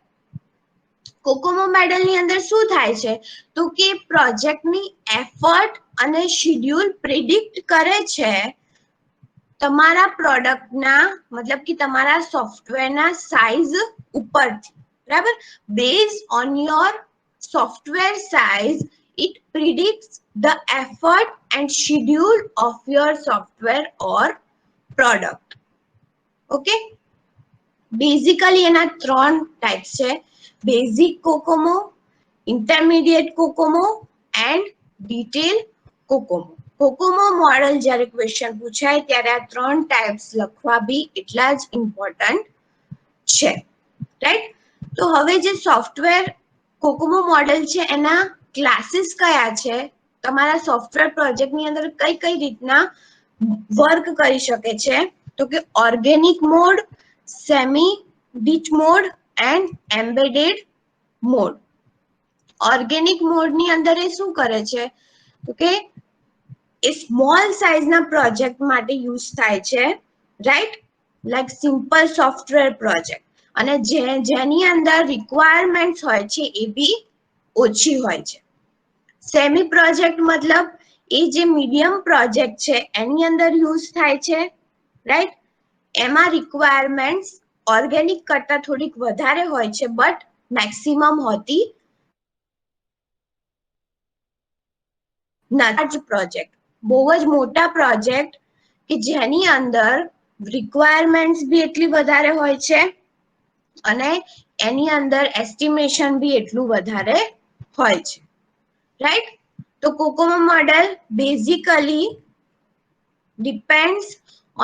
COCOMO મોડેલની અંદર શું થાય છે? તો કે પ્રોજેક્ટની effort અને schedule predict કરે છે તમારા પ્રોડક્ટના, મતલબ કે તમારા સોફ્ટવેરના સાઇઝ ઉપરથી, બરાબર? Based on your software size it predicts the effort and schedule of your software or product. Okay? Basically, એના ત્રણ ટાઈપ્સ છે: basic COCOMO, intermediate COCOMO and detail COCOMO. COCOMO model જ્યારે ક્વેશ્ચન પૂછાય ત્યારે આ ત્રણ ટાઈપ્સ લખવા બી એટલા જ ઇમ્પોર્ટન્ટ છે, રાઈટ? તો હવે જે સોફ્ટવેર કોકોમો મોડેલ છે એના ક્લાસીસ કયા છે? તમારા સોફ્ટવેર પ્રોજેક્ટની અંદર કઈ કઈ રીતના વર્ક કરી શકે છે? તો કે ઓર્ગેનિક મોડ, સેમી ડીટ mode and embedded mode. Organic મોડની અંદર એ શું કરે છે? તો કે એ સ્મોલ સાઇઝના પ્રોજેક્ટ માટે યુઝ થાય છે, right? Like simple software project, અને જેની અંદર રિક્વાયરમેન્ટ્સ હોય છે એ બી ઓછી હોય છે. સેમી પ્રોજેક્ટ મતલબ એ જે મીડિયમ પ્રોજેક્ટ છે એની અંદર યુઝ થાય છે, રાઈટ? એમાં રિક્વાયરમેન્ટ્સ ઓર્ગેનિક કરતા થોડીક વધારે હોય છે, બટ મેક્સિમમ હોતી નથી. પ્રોજેક્ટ બહુ જ મોટા પ્રોજેક્ટ કે જેની અંદર રિક્વાયરમેન્ટ્સ બી એટલી વધારે હોય છે અને એની અંદર એસ્ટિમેશન બી એટલું વધારે હોય છે, રાઈટ? તો COCOMO model basically depends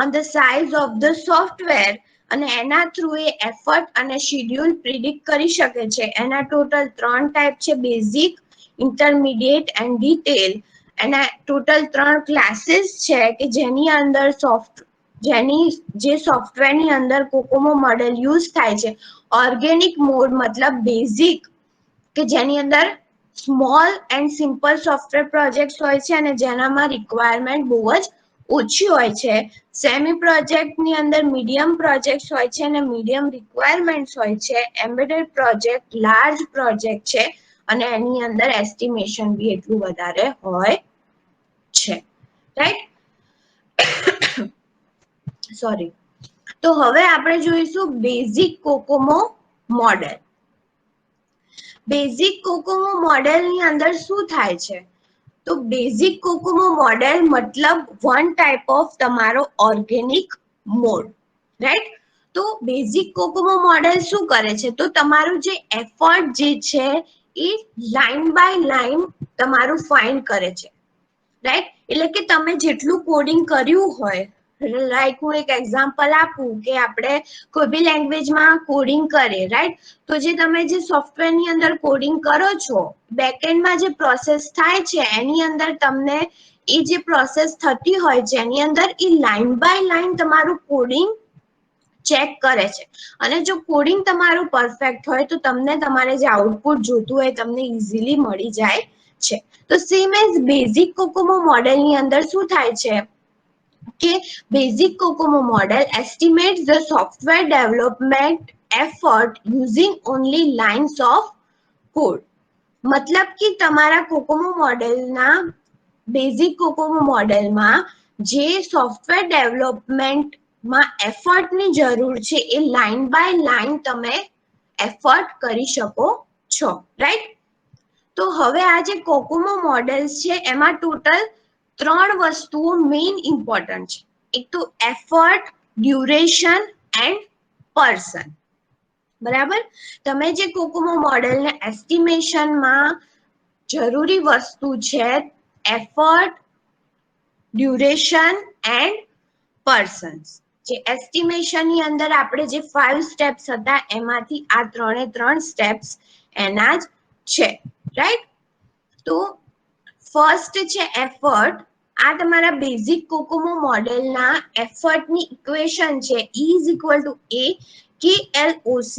on the size of the software અને એના થ્રુ એ એફર્ટ અને શેડ્યુલ પ્રિડિક્ટ કરી શકે છે. એના ટોટલ 3 ટાઈપ છે: બેઝિક, ઇન્ટરમીડિયેટ એન્ડ ડિટેલ. એના ટોટલ 3 ક્લાસીસ છે કે જેની અંદર જે સોફ્ટવેરની અંદર કોકોમો મોડેલ યુઝ થાય છે. ઓર્ગેનિક મોડ મતલબ બેઝિક, કે જેની અંદર small and simple software projects હોય છે અને જેનામાં રિક્વાયરમેન્ટ બહુ જ ઓછી હોય છે. સેમી પ્રોજેક્ટની અંદર મીડિયમ પ્રોજેક્ટ્સ હોય છે અને મીડિયમ રિક્વાયરમેન્ટ્સ હોય છે. એમ્બેડેડ પ્રોજેક્ટ લાર્જ પ્રોજેક્ટ છે અને એની અંદર એસ્ટિમેશન બી એટલું વધારે હોય છે, રાઈટ? સોરી. તો હવે આપણે જોઈશું basic COCOMO model. Basic COCOMO મોડેલની અંદર શું થાય છે? તો બેઝિક કોકોમો મોડેલ મતલબ વન ટાઈપ ઓફ તમારો ઓર્ગેનિક મોડ, રાઈટ? તો બેઝિક કોકોમો મોડેલ શું કરે છે? તો તમારું જે એફર્ટ જે છે એ લાઈન બાય લાઈન તમારું ફાઇન્ડ કરે છે, રાઈટ? એટલે કે તમે જેટલું કોડિંગ કર્યું હોય, લાઈક હું એક એક્ઝામ્પલ આપું કે આપણે કોઈ બી લેંગ્વેજમાં કોડિંગ કરે, રાઈટ? તો જે તમે જે સોફ્ટવેરની અંદર કોડિંગ કરો છો, બેકએન્ડમાં જે પ્રોસેસ થાય છે એની અંદર તમને એ જે પ્રોસેસ થતી હોય છે એની અંદર એ લાઈન બાય લાઈન તમારું કોડિંગ ચેક કરે છે. અને જો કોડિંગ તમારું પરફેક્ટ હોય તો તમને તમારે જે આઉટપુટ જોતું હોય તમને ઇઝીલી મળી જાય છે. તો સેમ એઝ બેઝિક કોકોમો મોડેલની અંદર શું થાય છે કે basic COCOMO model એસ્ટિમેટ્સ the software development effort using only lines of code. મતલબ કે તમારા કોકોમો મોડેલના બેઝિક કોકોમો મોડેલમાં જે સોફ્ટવેર ડેવલપમેન્ટમાં એફર્ટની જરૂર છે એ લાઈન બાય લાઈન તમે એફર્ટ કરી શકો છો, રાઈટ? તો હવે આ જે કોકોમો મોડેલ્સ છે એમાં ટોટલ 3 વસ્તુઓ મેઇન ઇમ્પોર્ટન્ટ છે. એક તો એફર્ટ, ડ્યુરેશન એન્ડ પર્સન. બરાબર? તમે જે કોકોમો મોડેલને એસ્ટિમેશનમાં જરૂરી વસ્તુ છે એફર્ટ, ડ્યુરેશન એન્ડ પર્સન્સ. જે એસ્ટિમેશનની અંદર આપણે જે 5 સ્ટેપ્સ હતા એમાંથી આ 3 સ્ટેપ્સ એના જ છે, રાઈટ? તો ફર્સ્ટ છે એફર્ટ. આ તમારા બેઝિક કોકોમો મોડેલના એફર્ટની ઇક્વેશન છે. E is equal to A KLOC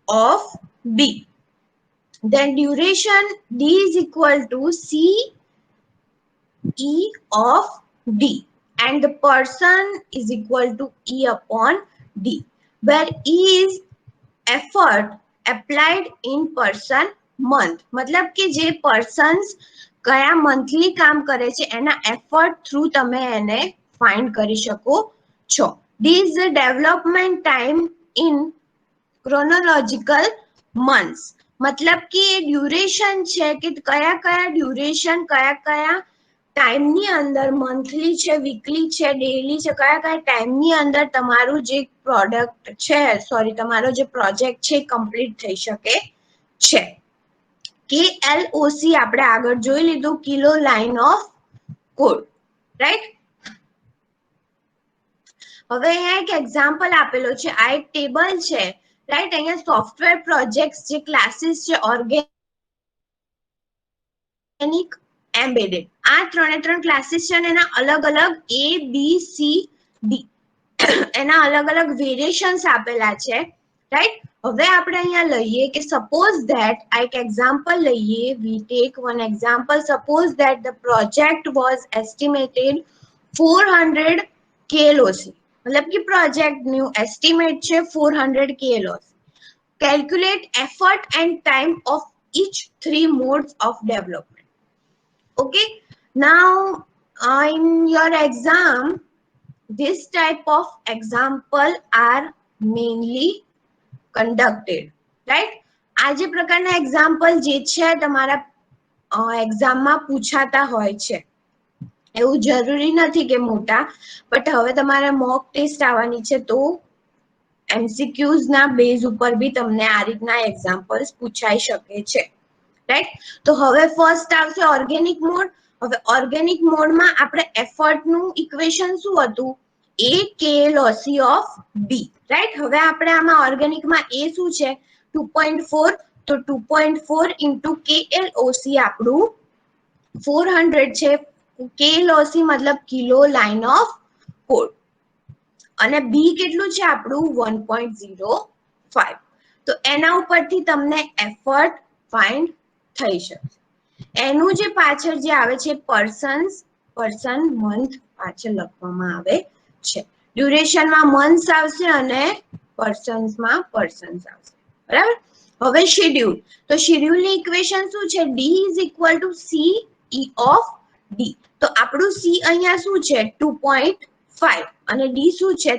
of B. Then duration D is equal to C E of D. And the person is equal to E upon D. Where E is effort applied in person month. મતલબ કે જે persons કયા monthly કામ કરે છે એના effort through તમે એને ફાઇન્ડ કરી શકો છો. D is the development time in chronological months. મતલબ કે એ ડ્યુરેશન છે કે કયા ડ્યુરેશન કયા ટાઈમની અંદર, મંથલી છે, વીકલી છે, ડેઈલી છે, કયા ટાઈમની અંદર તમારું જે પ્રોડક્ટ છે, સોરી, તમારો જે પ્રોજેક્ટ છે કમ્પ્લીટ થઈ શકે છે. KLOC આપણે આગળ જોઈ લીધું, kilo line of code, right? હવે અહીંયા એક એક્ઝામ્પલ આપેલો છે. આ એક ટેબલ છે, રાઈટ? અહીંયા સોફ્ટવેર પ્રોજેક્ટ્સ જે ક્લાસીસ છે, ઓર્ગેનિક, એમ્બેડેડ, આ 3 ક્લાસીસ છે અને એના અલગ અલગ ABCD એના અલગ અલગ વેરિએશન્સ આપેલા છે, રાઈટ? હવે આપણે અહીંયા લઈએ કે સપોઝ ધેટ આ એક એક્ઝામ્પલ લઈએ. We take one example. Suppose that the project was estimated 400 KLOC. મતલબ કે પ્રોજેક્ટનું એસ્ટિમેટ છે 400 KLOC. Calculate effort and time of each 3 modes of development. Okay, now in your exam This type of example are mainly conducted, right? આ જે પ્રકારના example જે છે તમારા એક્ઝામમાં પૂછાતા હોય છે, એવું જરૂરી નથી કે મોટા, બટ હવે તમારે મોક ટેસ્ટ આવવાની છે તો એમસીક્યુઝ ના બેઝ ઉપર બી તમને આ રીતના એક્ઝામ્પલ્સ પૂછાઈ શકે છે, રાઈટ? તો હવે ફર્સ્ટ આવશે ઓર્ગેનિક મોડ. હવે ઓર્ગેનિક મોડમાં આપણે એફર્ટનું ઇક્વેશન શું હતું? A KLOC of B, right? હવે આપણે આમાં ઓર્ગેનિકમાં A શું છે? 2.4, તો 2.4 ઇન્ટુ KLOC આપણું 400 છે. KLOC મતલબ કિલો લાઇન ઓફ કોડ, અને B કેટલું છે આપણું? 1.05. તો એના ઉપરથી તમને એફર્ટ ફાઇન્ડ થઈ શકે. એનું જે પાછળ જે આવે છે પર્સન મંથ પાછળ લખવામાં આવે છે. ડ્યુરેશનમાં મંથ્સ આવશે અને પર્સન્સમાં પર્સન્સ આવશે, બરાબર? હવે શેડ્યુલ, તો શેડ્યુલની ઇક્વેશન શું છે? D is equal two CE of D. તો આપણું C અહીંયા શું છે? 2.5 અને D શું છે?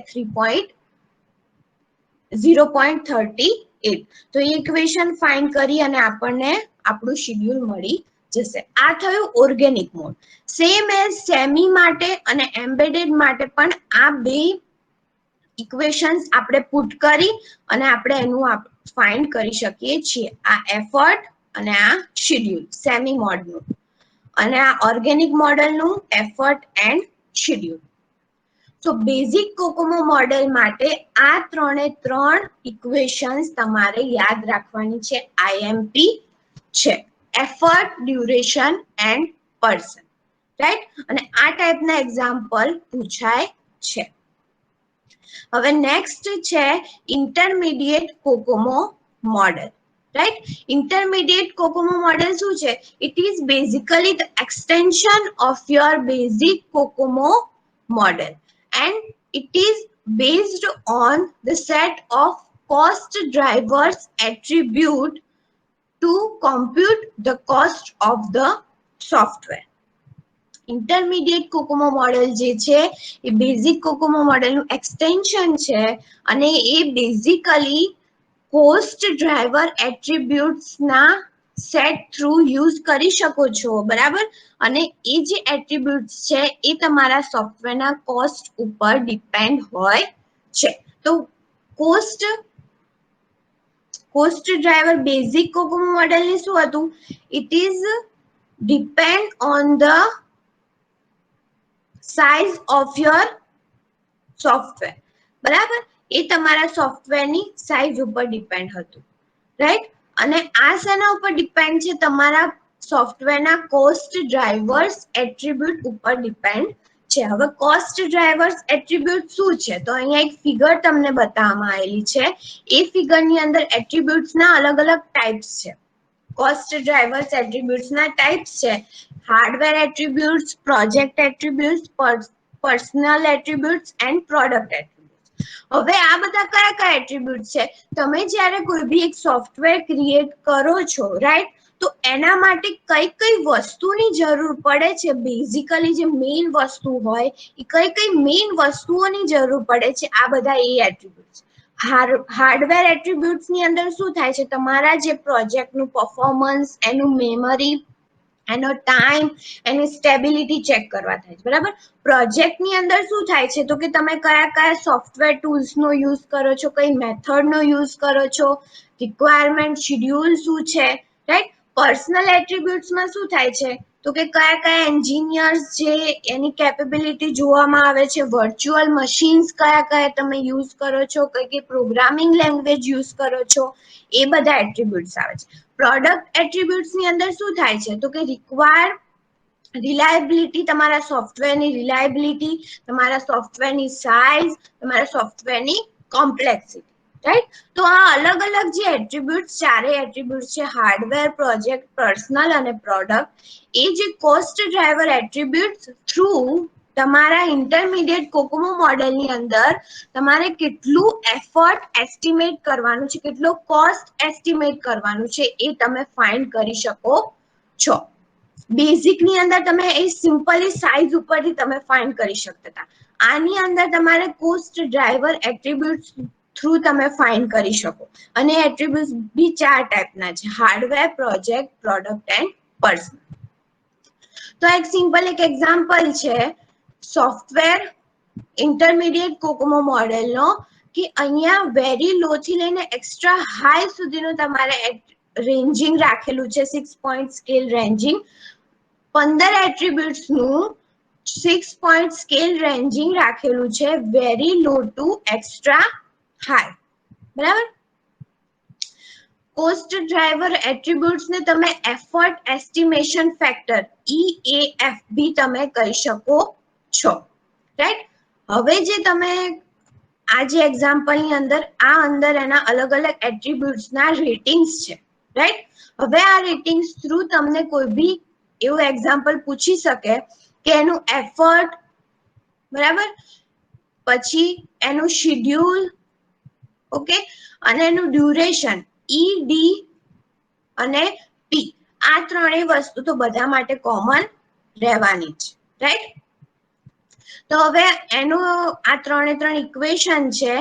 0.38. તો એ ઇક્વેશન ફાઇન્ડ કરી અને આપણને આપણું શેડ્યુલ મળી જશે. આ થયું organic mode. Same as semi માટે અને એમ્બેડેડ માટે પણ આ બે ઇક્વેશન્સ આપણે પુટ કરી અને આપણે એનું ફાઇન્ડ કરી શકીએ છીએ. આ એફર્ટ અને આ શેડ્યુલ સેમી મોડનું, અને આ ઓર્ગેનિક મોડલનું effort and schedule. So basic COCOMO model માટે આ ત્રણે ત્રણ ઇક્વેશન્સ તમારે યાદ રાખવાની છે. આઈએમપી છે, effort, duration and person, right? અને આ ટાઈપના એક્ઝામ્પલ પૂછાય છે. હવે નેક્સ્ટ છે intermediate COCOMO model, right? Intermediate COCOMO model શું છે? It is basically the extension of your basic COCOMO model, and it is based on the set of cost drivers attribute to compute the cost of the software. Intermediate COCOMO model જે છે એ basic COCOMO મોડેલનું extension છે, અને એ basically cost driver એટ્રીબ્યુટ્સના set through use કરી શકો છો, બરાબર? અને એ જે એટ્રીબ્યુટ્સ છે એ તમારા સોફ્ટવેરના કોસ્ટ ઉપર ડિપેન્ડ હોય છે. તો કોસ્ટ ડ્રાઈવર બેઝિક કોકોમો મોડેલની શું હતું? It is depend on the size of your software, બરાબર? એ તમારા સોફ્ટવેરની સાઇઝ ઉપર ડિપેન્ડ હતું, રાઈટ? અને આ શેના ઉપર ડિપેન્ડ છે? તમારા સોફ્ટવેરના કોસ્ટ ડ્રાઈવર્સ એટ્રીબ્યુટ ઉપર ડિપેન્ડ છે. હવે કોસ્ટ ડ્રાઈવર્સ એટ્રીબ્યુટ શું છે? તો અહીંયા એક ફિગર તમને બતાવવામાં આવેલી છે. એ ફિગરની અંદર એટ્રીબ્યુટ્સના અલગ અલગ ટાઈપ્સ છે. કોસ્ટ ડ્રાઈવર્સ એટ્રીબ્યુટ્સના ટાઈપ્સ છે: hardware attributes, project attributes, personal attributes and product attributes. હવે આ બધા કયા કયા એટ્રીબ્યુટ્સ છે? તમે જ્યારે કોઈ બી એક સોફ્ટવેર ક્રિએટ કરો છો, રાઈટ, તો એના માટે કઈ કઈ વસ્તુની જરૂર પડે છે? બેઝિકલી જે મેઇન વસ્તુ હોય એ કઈ કઈ મેઇન વસ્તુઓની જરૂર પડે છે? આ બધા એ એટ્રીબ્યુટ્સ. હાર્ડવેર એટ્રીબ્યુટ્સ ની અંદર શું થાય છે? તમારા જે પ્રોજેક્ટનું પરફોર્મન્સ, એનું મેમરી, એનો ટાઈમ, એની સ્ટેબિલિટી ચેક કરવા થાય છે, બરાબર? પ્રોજેક્ટની અંદર શું થાય છે? તો કે તમે કયા કયા સોફ્ટવેર ટૂલ્સનો યુઝ કરો છો, કઈ મેથડનો યુઝ કરો છો, રિક્વાયરમેન્ટ શેડ્યુલ શું છે, રાઈટ? પર્સનલ એટ્રીબ્યુટ્સમાં શું થાય છે? તો કે કયા કયા એન્જિનિયર્સ જે એની કેપેબિલિટી જોવામાં આવે છે, વર્ચ્યુઅલ મશીન્સ કયા કયા તમે યુઝ કરો છો, કઈ કઈ પ્રોગ્રામિંગ લેંગ્વેજ યુઝ કરો છો, એ બધા એટ્રીબ્યુટ્સ આવે છે. પ્રોડક્ટ એટ્રીબ્યુટ્સની અંદર શું થાય છે? તો કે રિલાયબિલિટી, તમારા સોફ્ટવેરની રિલાયબિલિટી, તમારા સોફ્ટવેરની સાઇઝ, તમારા સોફ્ટવેરની કોમ્પ્લેક્સિટી, રાઈટ? તો આ અલગ અલગ જે એટ્રીબ્યુટ્સ, ચારેય એટ્રીબ્યુટ્સ છે, હાર્ડવેર, પ્રોજેક્ટ, પર્સનલ અને પ્રોડક્ટ, એ જે કોસ્ટ ડ્રાઈવર એટ્રીબ્યુટ્સ થ્રુ તમારા ઇન્ટરમીડિયેટ કોકોમો મોડેલની અંદર તમારે કેટલું એફર્ટ એસ્ટિમેટ કરવાનું છે, કેટલો કોસ્ટ એસ્ટિમેટ કરવાનું છે, એ તમે ફાઇન્ડ કરી શકો છો, બેઝિકની અંદર તમે એ સિમ્પલી સાઇઝ ઉપરથી તમે ફાઇન્ડ કરી શકતા હતા. આની અંદર તમારે કોસ્ટ ડ્રાઈવર એટ્રીબ્યુટ્સ થ્રુ તમે ફાઇન્ડ કરી શકો. અને એટ્રીબ્યુટ્સ બી 4 ટાઈપના છે: hardware, project, product and person. તો એક સિમ્પલ એક એક્ઝામ્પલ છે સોફ્ટવેર ઇન્ટરમીડિયેટ કોકોમો મોડેલનો, કે અહીંયા વેરી લો થી લઈને એક્સ્ટ્રા હાઈ સુધીનું તમારે રેન્જિંગ રાખેલું છે, 6 પોઈન્ટ સ્કેલ રેન્જિંગ. 15 એટ્રીબ્યુટ્સનું 6 પોઈન્ટ સ્કેલ રેન્જિંગ રાખેલું છે, very low to extra high. બરાબર. કોસ્ટ ડ્રાઈવર એટ્રીબ્યુટ્સ ને તમે એફર્ટ એસ્ટિમેશન ફેક્ટર EAF બી તમે કહી શકો છો. રાઈટ. હવે જે તમે આ જે એક્ઝામ્પલ ની અંદર એના અલગ અલગ એટ્રીબ્યુટ્સ ના રેટિંગ્સ છે. રાઈટ. હવે આ રેટિંગ્સ થ્રુ તમને કોઈ બી એવું એક્ઝામ્પલ પૂછી શકે કે એનું એફર્ટ, બરાબર, પછી એનું શેડ્યુલ, ઓકે, અને એનું ડ્યુરેશન ED અને P. આ ત્રણેય વસ્તુ તો બધા માટે કોમન રહેવાની છે. રાઈટ. તો હવે એનું આ ત્રણ ઇક્વેશન છે: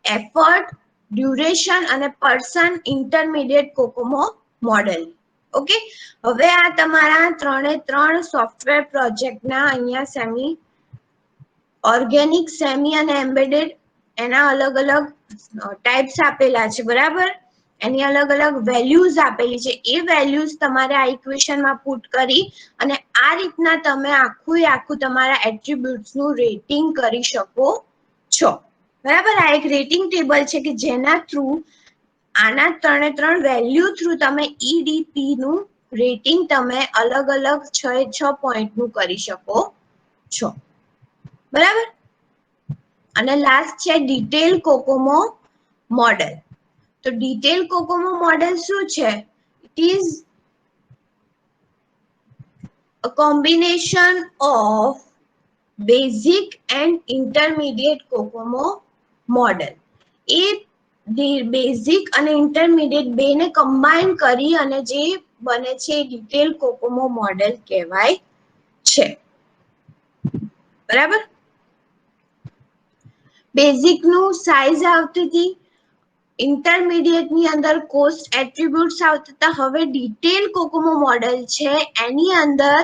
એફર્ટ, ડ્યુરેશન અને person intermediate COCOMO model. Okay. હવે આ તમારા ત્રણ સોફ્ટવેર પ્રોજેક્ટના અહીંયા સેમી ઓર્ગેનિક, સેમી અને એમ્બેડેડ એના અલગ અલગ ટાઈપ્સ આપેલા છે. બરાબર. એની અલગ અલગ વેલ્યુઝ આપેલી છે. એ વેલ્યુઝ તમારે આ ઇક્વેશનમાં પુટ કરી અને આ રીતના તમે આખું તમારા એટ્રીબ્યુટ્સ નું રેટિંગ કરી શકો છો. બરાબર. આ એક રેટિંગ ટેબલ છે કે જેના થ્રુ આના ત્રણ વેલ્યુ થ્રુ તમે EDP નું રેટિંગ તમે અલગ અલગ 6 પોઈન્ટનું કરી શકો છો. બરાબર. અને લાસ્ટ છે ડિટેલ કોકોમો મોડેલ. તો ડિટેલ કોકોમો મોડેલ શું છે? It is a combination of basic and intermediate COCOMO model. A basic અને ઇન્ટરમીડિયેટ બેને કમ્બાઈન કરી અને જે બને છે ડિટેલ કોકોમો મોડેલ કહેવાય છે. બરાબર. બેઝિક નું સાઈઝ આવતી હતી, ઇન્ટરમીડિયેટ ની અંદર કોસ્ટ એટ્રીબ્યુટ્સ આવતા હતા. હવે ડિટેલ કોકોમો મોડેલ છે એની અંદર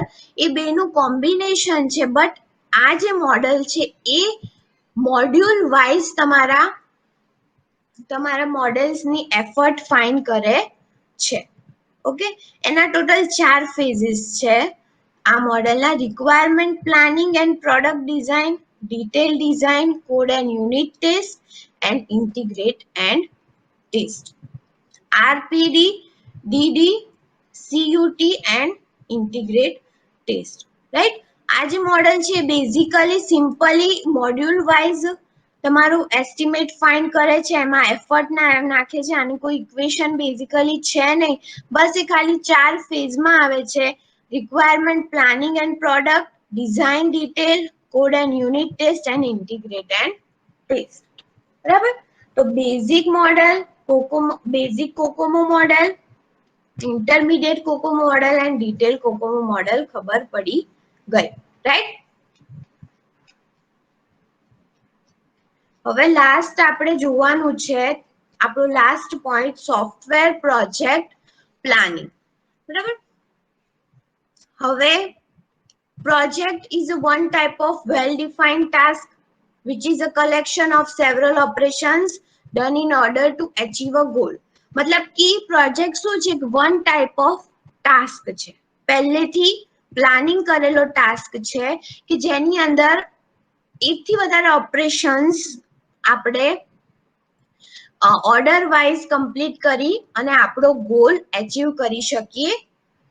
એ બેનું કોમ્બિનેશન છે. બટ આ જે મોડેલ છે એ મોડ્યુલ વાઇઝ તમારા મોડેલ્સની એફર્ટ ફાઇન્ડ કરે છે. ઓકે. એના ટોટલ 4 ફેઝિસ છે આ મોડેલના: requirement planning and product design, detail design, code and unit test and integrate and test. RPD, DD, CUT and integrate test. Right. આ જે મોડેલ છે બેઝિકલી સિમ્પલી મોડ્યુલ વાઇઝ તમારું એસ્ટિમેટ ફાઇન્ડ કરે છે, એમાં એફર્ટ નાખે છે. આની કોઈ ઇક્વેશન બેઝિકલી છે નહીં, બસ એ ખાલી 4 ફેઝમાં આવે છે: requirement planning and product design, detail, code and unit test and integrate and test. બરાબર. તો basic model, basic COCOMO model, intermediate COCOMO model and detail COCOMO model ખબર પડી ગઈ. રાઈટ. હવે લાસ્ટ આપણે જોવાનું છે આપણું last point, software project planning. બરાબર. હવે project is one type of well-defined task which is a collection of several operations done in order to achieve a goal. मतलब कि પ્રોજેક્ટ શું છે? વન ટાઈપ ઓફ ટાસ્ક છે, પહેલેથી planning કરેલો task છે કે જેની અંદર એકથી વધારે ઓપરેશન્સ આપણે ઓર્ડર વાઇઝ કમ્પ્લીટ કરી અને આપણો ગોલ અચીવ કરી શકીએ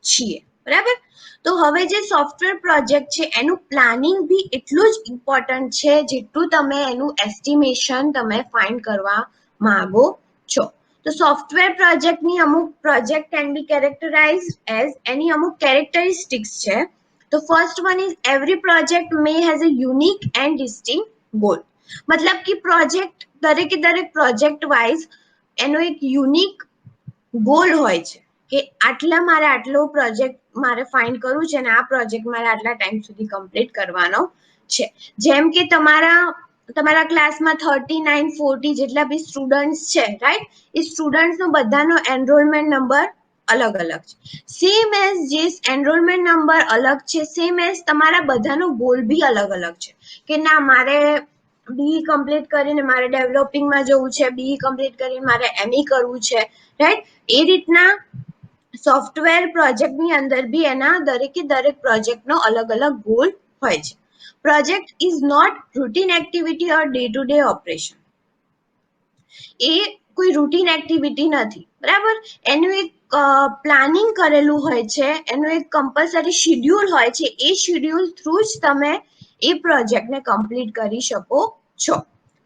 છીએ. બરાબર. તો હવે જે સોફ્ટવેર પ્રોજેક્ટ છે એનું પ્લાનિંગ બી એટલું જ ઇમ્પોર્ટન્ટ છે જેટલું તમે એનું એસ્ટિમેશન તમે ફાઇન્ડ કરવા માંગો છો. તો સોફ્ટવેર પ્રોજેક્ટની અમુક project can be characterised as, એની અમુક કેરેક્ટરિસ્ટિક્સ છે. તો first one is every project may has a unique and distinct goal. મતલબ કે પ્રોજેક્ટ દરેક પ્રોજેક્ટ વાઇઝ એનો એક યુનિક ગોલ હોય છે. કે આટલા મારે આટલો પ્રોજેક્ટ મારે ફાઇન્ડ કરવું છે અને આ પ્રોજેક્ટ મારે આટલા ટાઈમ સુધી કમ્પ્લીટ કરવાનો છે. જેમ કે તમારા ક્લાસમાં 39-40 જેટલા બી સ્ટુડન્ટ્સ છે, રાઈટ? એ સ્ટુડન્ટ્સનો બધાનો એનરોલમેન્ટ નંબર અલગ અલગ છે. સેમ એઝ જે એનરોલમેન્ટ નંબર અલગ છે, સેમ એઝ તમારા બધાનો ગોલ બી અલગ અલગ છે કે ના મારે બી કમ્પ્લીટ કરીને મારે ડેવલપિંગમાં જવું છે, બી કમ્પ્લીટ કરીને મારે એમઈ કરવું છે, રાઈટ? એ રીતના સોફ્ટવેર પ્રોજેક્ટની અંદર બી એના દરેકે દરેક પ્રોજેક્ટનો અલગ અલગ ગોલ હોય છે. Project is not routine activity or day to day operation. એ કોઈ રૂટીન એક્ટિવિટી નથી, બરાબર? એનું એક પ્લાનિંગ કરેલું હોય છે, એનું એક કમ્પલસરી શિડ્યુલ હોય છે. એ શિડ્યુલ થ્રુ જ તમે એ પ્રોજેક્ટને કમ્પ્લીટ કરી શકો છો.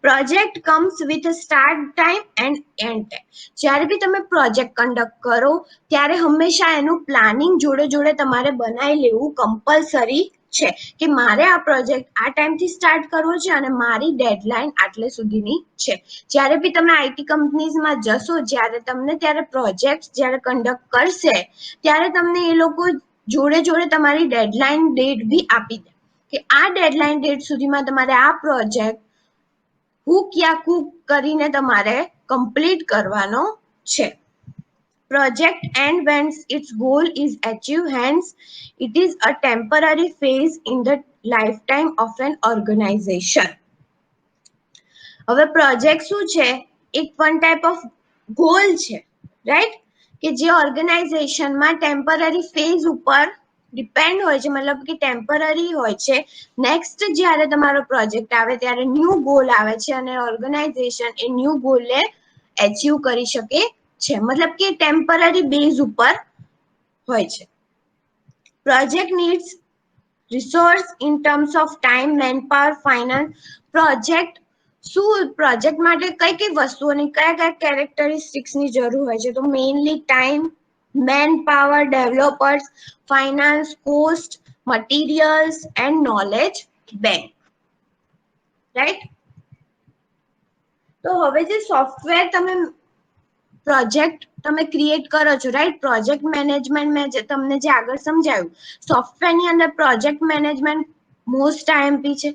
Project comes with start time and end time. જ્યારે બી તમે પ્રોજેક્ટ કન્ડક્ટ કરો ત્યારે હંમેશા એનું પ્લાનિંગ જોડે જોડે તમારે બનાવી લેવું કમ્પલસરી છે કે મારે આ પ્રોજેક્ટ આ ટાઈમથી સ્ટાર્ટ કરવો છે અને મારી ડેડલાઇન આટલે સુધીની છે. જ્યારે બી તમે આઈટી કંપનીઝમાં જશો, ત્યારે પ્રોજેક્ટ જ્યારે કન્ડક્ટ કરશે ત્યારે તમને એ લોકો જોડે જોડે તમારી ડેડલાઇન ડેટ બી આપી દે કે આ ડેડલાઇન ડેટ સુધીમાં તમારે આ પ્રોજેક્ટ કુક યા કુક કરીને તમારે કમ્પ્લીટ કરવાનો છે. Project end when its goal is achieved, hence it is a temporary phase in the lifetime of an organization. હવે પ્રોજેક્ટ શું છે? એક વન ટાઈપ ઓફ ગોલ છે, રાઈટ? કે જે ઓર્ગેનાઇઝેશનમાં ટેમ્પરરી ફેઝ ઉપર ડિપેન્ડ હોય છે, મતલબ કે ટેમ્પરરી હોય છે. નેક્સ્ટ જ્યારે તમારો પ્રોજેક્ટ આવે ત્યારે ન્યૂ ગોલ આવે છે અને ઓર્ગેનાઇઝેશન એ ન્યૂ ગોલને એચીવ કરી શકે છે, મતલબ કે ટેમ્પરરી બેઝ ઉપર હોય છે. Project needs resource in terms of time, man power, finance. Project માટે કઈ કઈ વસ્તુઓની કયા કયા કેરેક્ટરિસ્ટિક્સની જરૂર હોય છે? તો mainly time, man power, developers, finance, cost, materials and knowledge bank, right? તો હવે જે સોફ્ટવેર પ્રોજેક્ટ તમે ક્રિએટ કરો છો, રાઈટ? પ્રોજેક્ટ મેનેજમેન્ટ મેં તમને જે આગળ સમજાવ્યું, સોફ્ટવેરની અંદર પ્રોજેક્ટ મેનેજમેન્ટ મોસ્ટ આઈએમપી છે,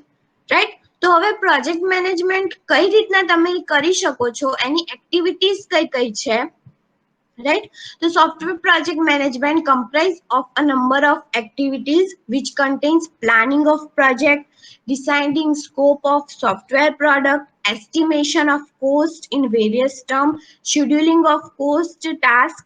રાઈટ? તો હવે પ્રોજેક્ટ મેનેજમેન્ટ કઈ રીતના તમે કરી શકો છો, એની એક્ટિવિટીઝ કઈ કઈ છે, રાઈટ? તો software project management comprise of a number of activities which contains planning of project, deciding scope of software product, estimation of cost in various terms, scheduling of cost, task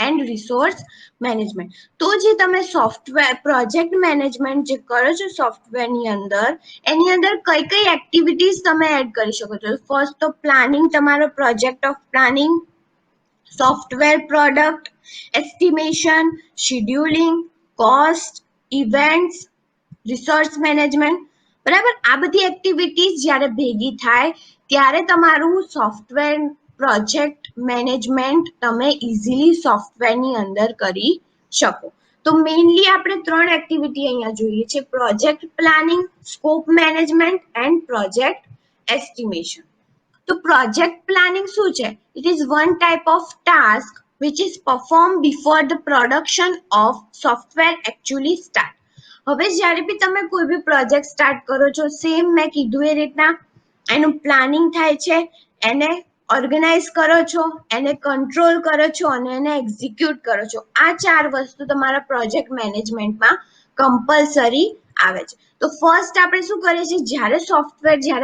and resource management. તો જે તમે software project management જે કરો છો સોફ્ટવેરની અંદર, એની અંદર કઈ કઈ એક્ટિવિટીઝ તમે એડ કરી શકો છો? ફર્સ્ટ તો પ્લાનિંગ, તમારો project of planning, software product, estimation, scheduling, cost, events, resource management, બરાબર? આ બધી એક્ટિવિટીઝ જ્યારે ભેગી થાય ત્યારે તમારું સોફ્ટવેર પ્રોજેક્ટ મેનેજમેન્ટ તમે ઇઝીલી સોફ્ટવેરની અંદર કરી શકો. તો મેઇનલી આપણે 3 એક્ટિવિટી અહીંયા જોઈએ છે: project planning, scope management and project estimation. તો પ્રોજેક્ટ પ્લાનિંગ શું છે? It is one type of task which is performed before the production of software actually start. હવે જ્યારે બી તમે કોઈ બી પ્રોજેક્ટ સ્ટાર્ટ કરો છો, સેમ મેં કીધું એ રીતના એનું પ્લાનિંગ થાય છે, એને ઓર્ગેનાઇઝ કરો છો, એને કંટ્રોલ કરો છો અને એને એક્ઝિક્યુટ કરો છો. આ 4 વસ્તુ તમારા પ્રોજેક્ટ મેનેજમેન્ટમાં કમ્પલસરી આવે છે. તો ફર્સ્ટ આપણે શું કરીએ છીએ? જ્યારે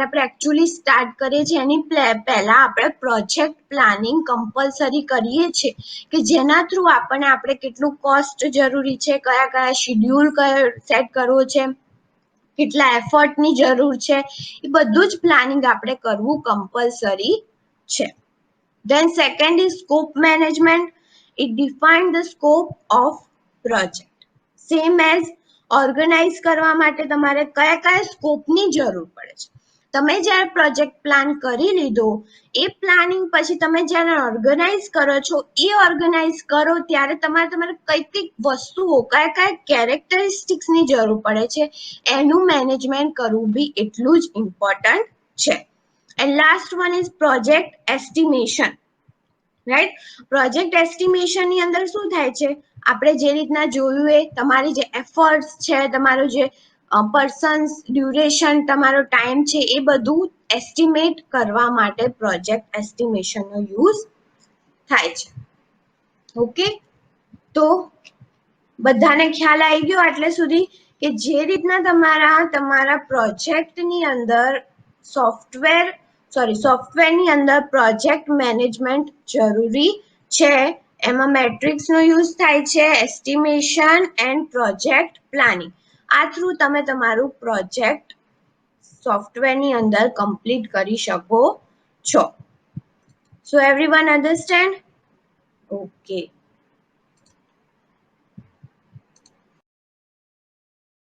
આપણે એકચ્યુઅલી સ્ટાર્ટ કરીએ છીએ એની પહેલા આપણે પ્રોજેક્ટ પ્લાનિંગ કમ્પલસરી કરીએ છીએ કે જેના થ્રુ આપણે કેટલું કોસ્ટ જરૂરી છે, કયા કયા શિડ્યુલ સેટ કરવો છે, કેટલા એફર્ટની જરૂર છે, એ બધું જ પ્લાનિંગ આપણે કરવું કમ્પલસરી છે. Then second is scope management. It defines the scope of project. Same as organize કરવા માટે તમારે કયા કયા સ્કોપની જરૂર પડે છે. તમે જ્યારે પ્રોજેક્ટ પ્લાન કરી લીધો, એ પ્લાનિંગ પછી તમે જ્યારે ઓર્ગેનાઇઝ કરો છો, એ ઓર્ગેનાઇઝ કરો ત્યારે તમારે કઈ કઈ વસ્તુઓ, કયા કયા કેરેક્ટરિસ્ટિક્સની જરૂર પડે છે, એનું મેનેજમેન્ટ કરવું બી એટલું જ ઇમ્પોર્ટન્ટ છે. And last one is project estimation. Right. Project estimation ની અંદર શું થાય છે, આપણે જે રીતના જોયું એ તમારી જે એફર્ટ્સ છે, તમારું જે પર્સન્સ ડ્યુરેશન, તમારો ટાઈમ છે, એ બધું એસ્ટિમેટ કરવા માટે પ્રોજેક્ટ એસ્ટિમેશનનો યુઝ થાય છે. ઓકે, તો બધાને ખ્યાલ આવી ગયો આટલે સુધી કે જે રીતના તમારા પ્રોજેક્ટની અંદર સોફ્ટવેરની અંદર પ્રોજેક્ટ મેનેજમેન્ટ જરૂરી છે. એમાં મેટ્રિક્સનો યુઝ થાય છે, એસ્ટિમેશન એન્ડ પ્રોજેક્ટ પ્લાનિંગ. આ થ્રુ તમે તમારું પ્રોજેક્ટ સોફ્ટવેરની અંદર કમ્પ્લીટ કરી શકો છો. સો એવરીવન અન્ડરસ્ટેન્ડ? ઓકે.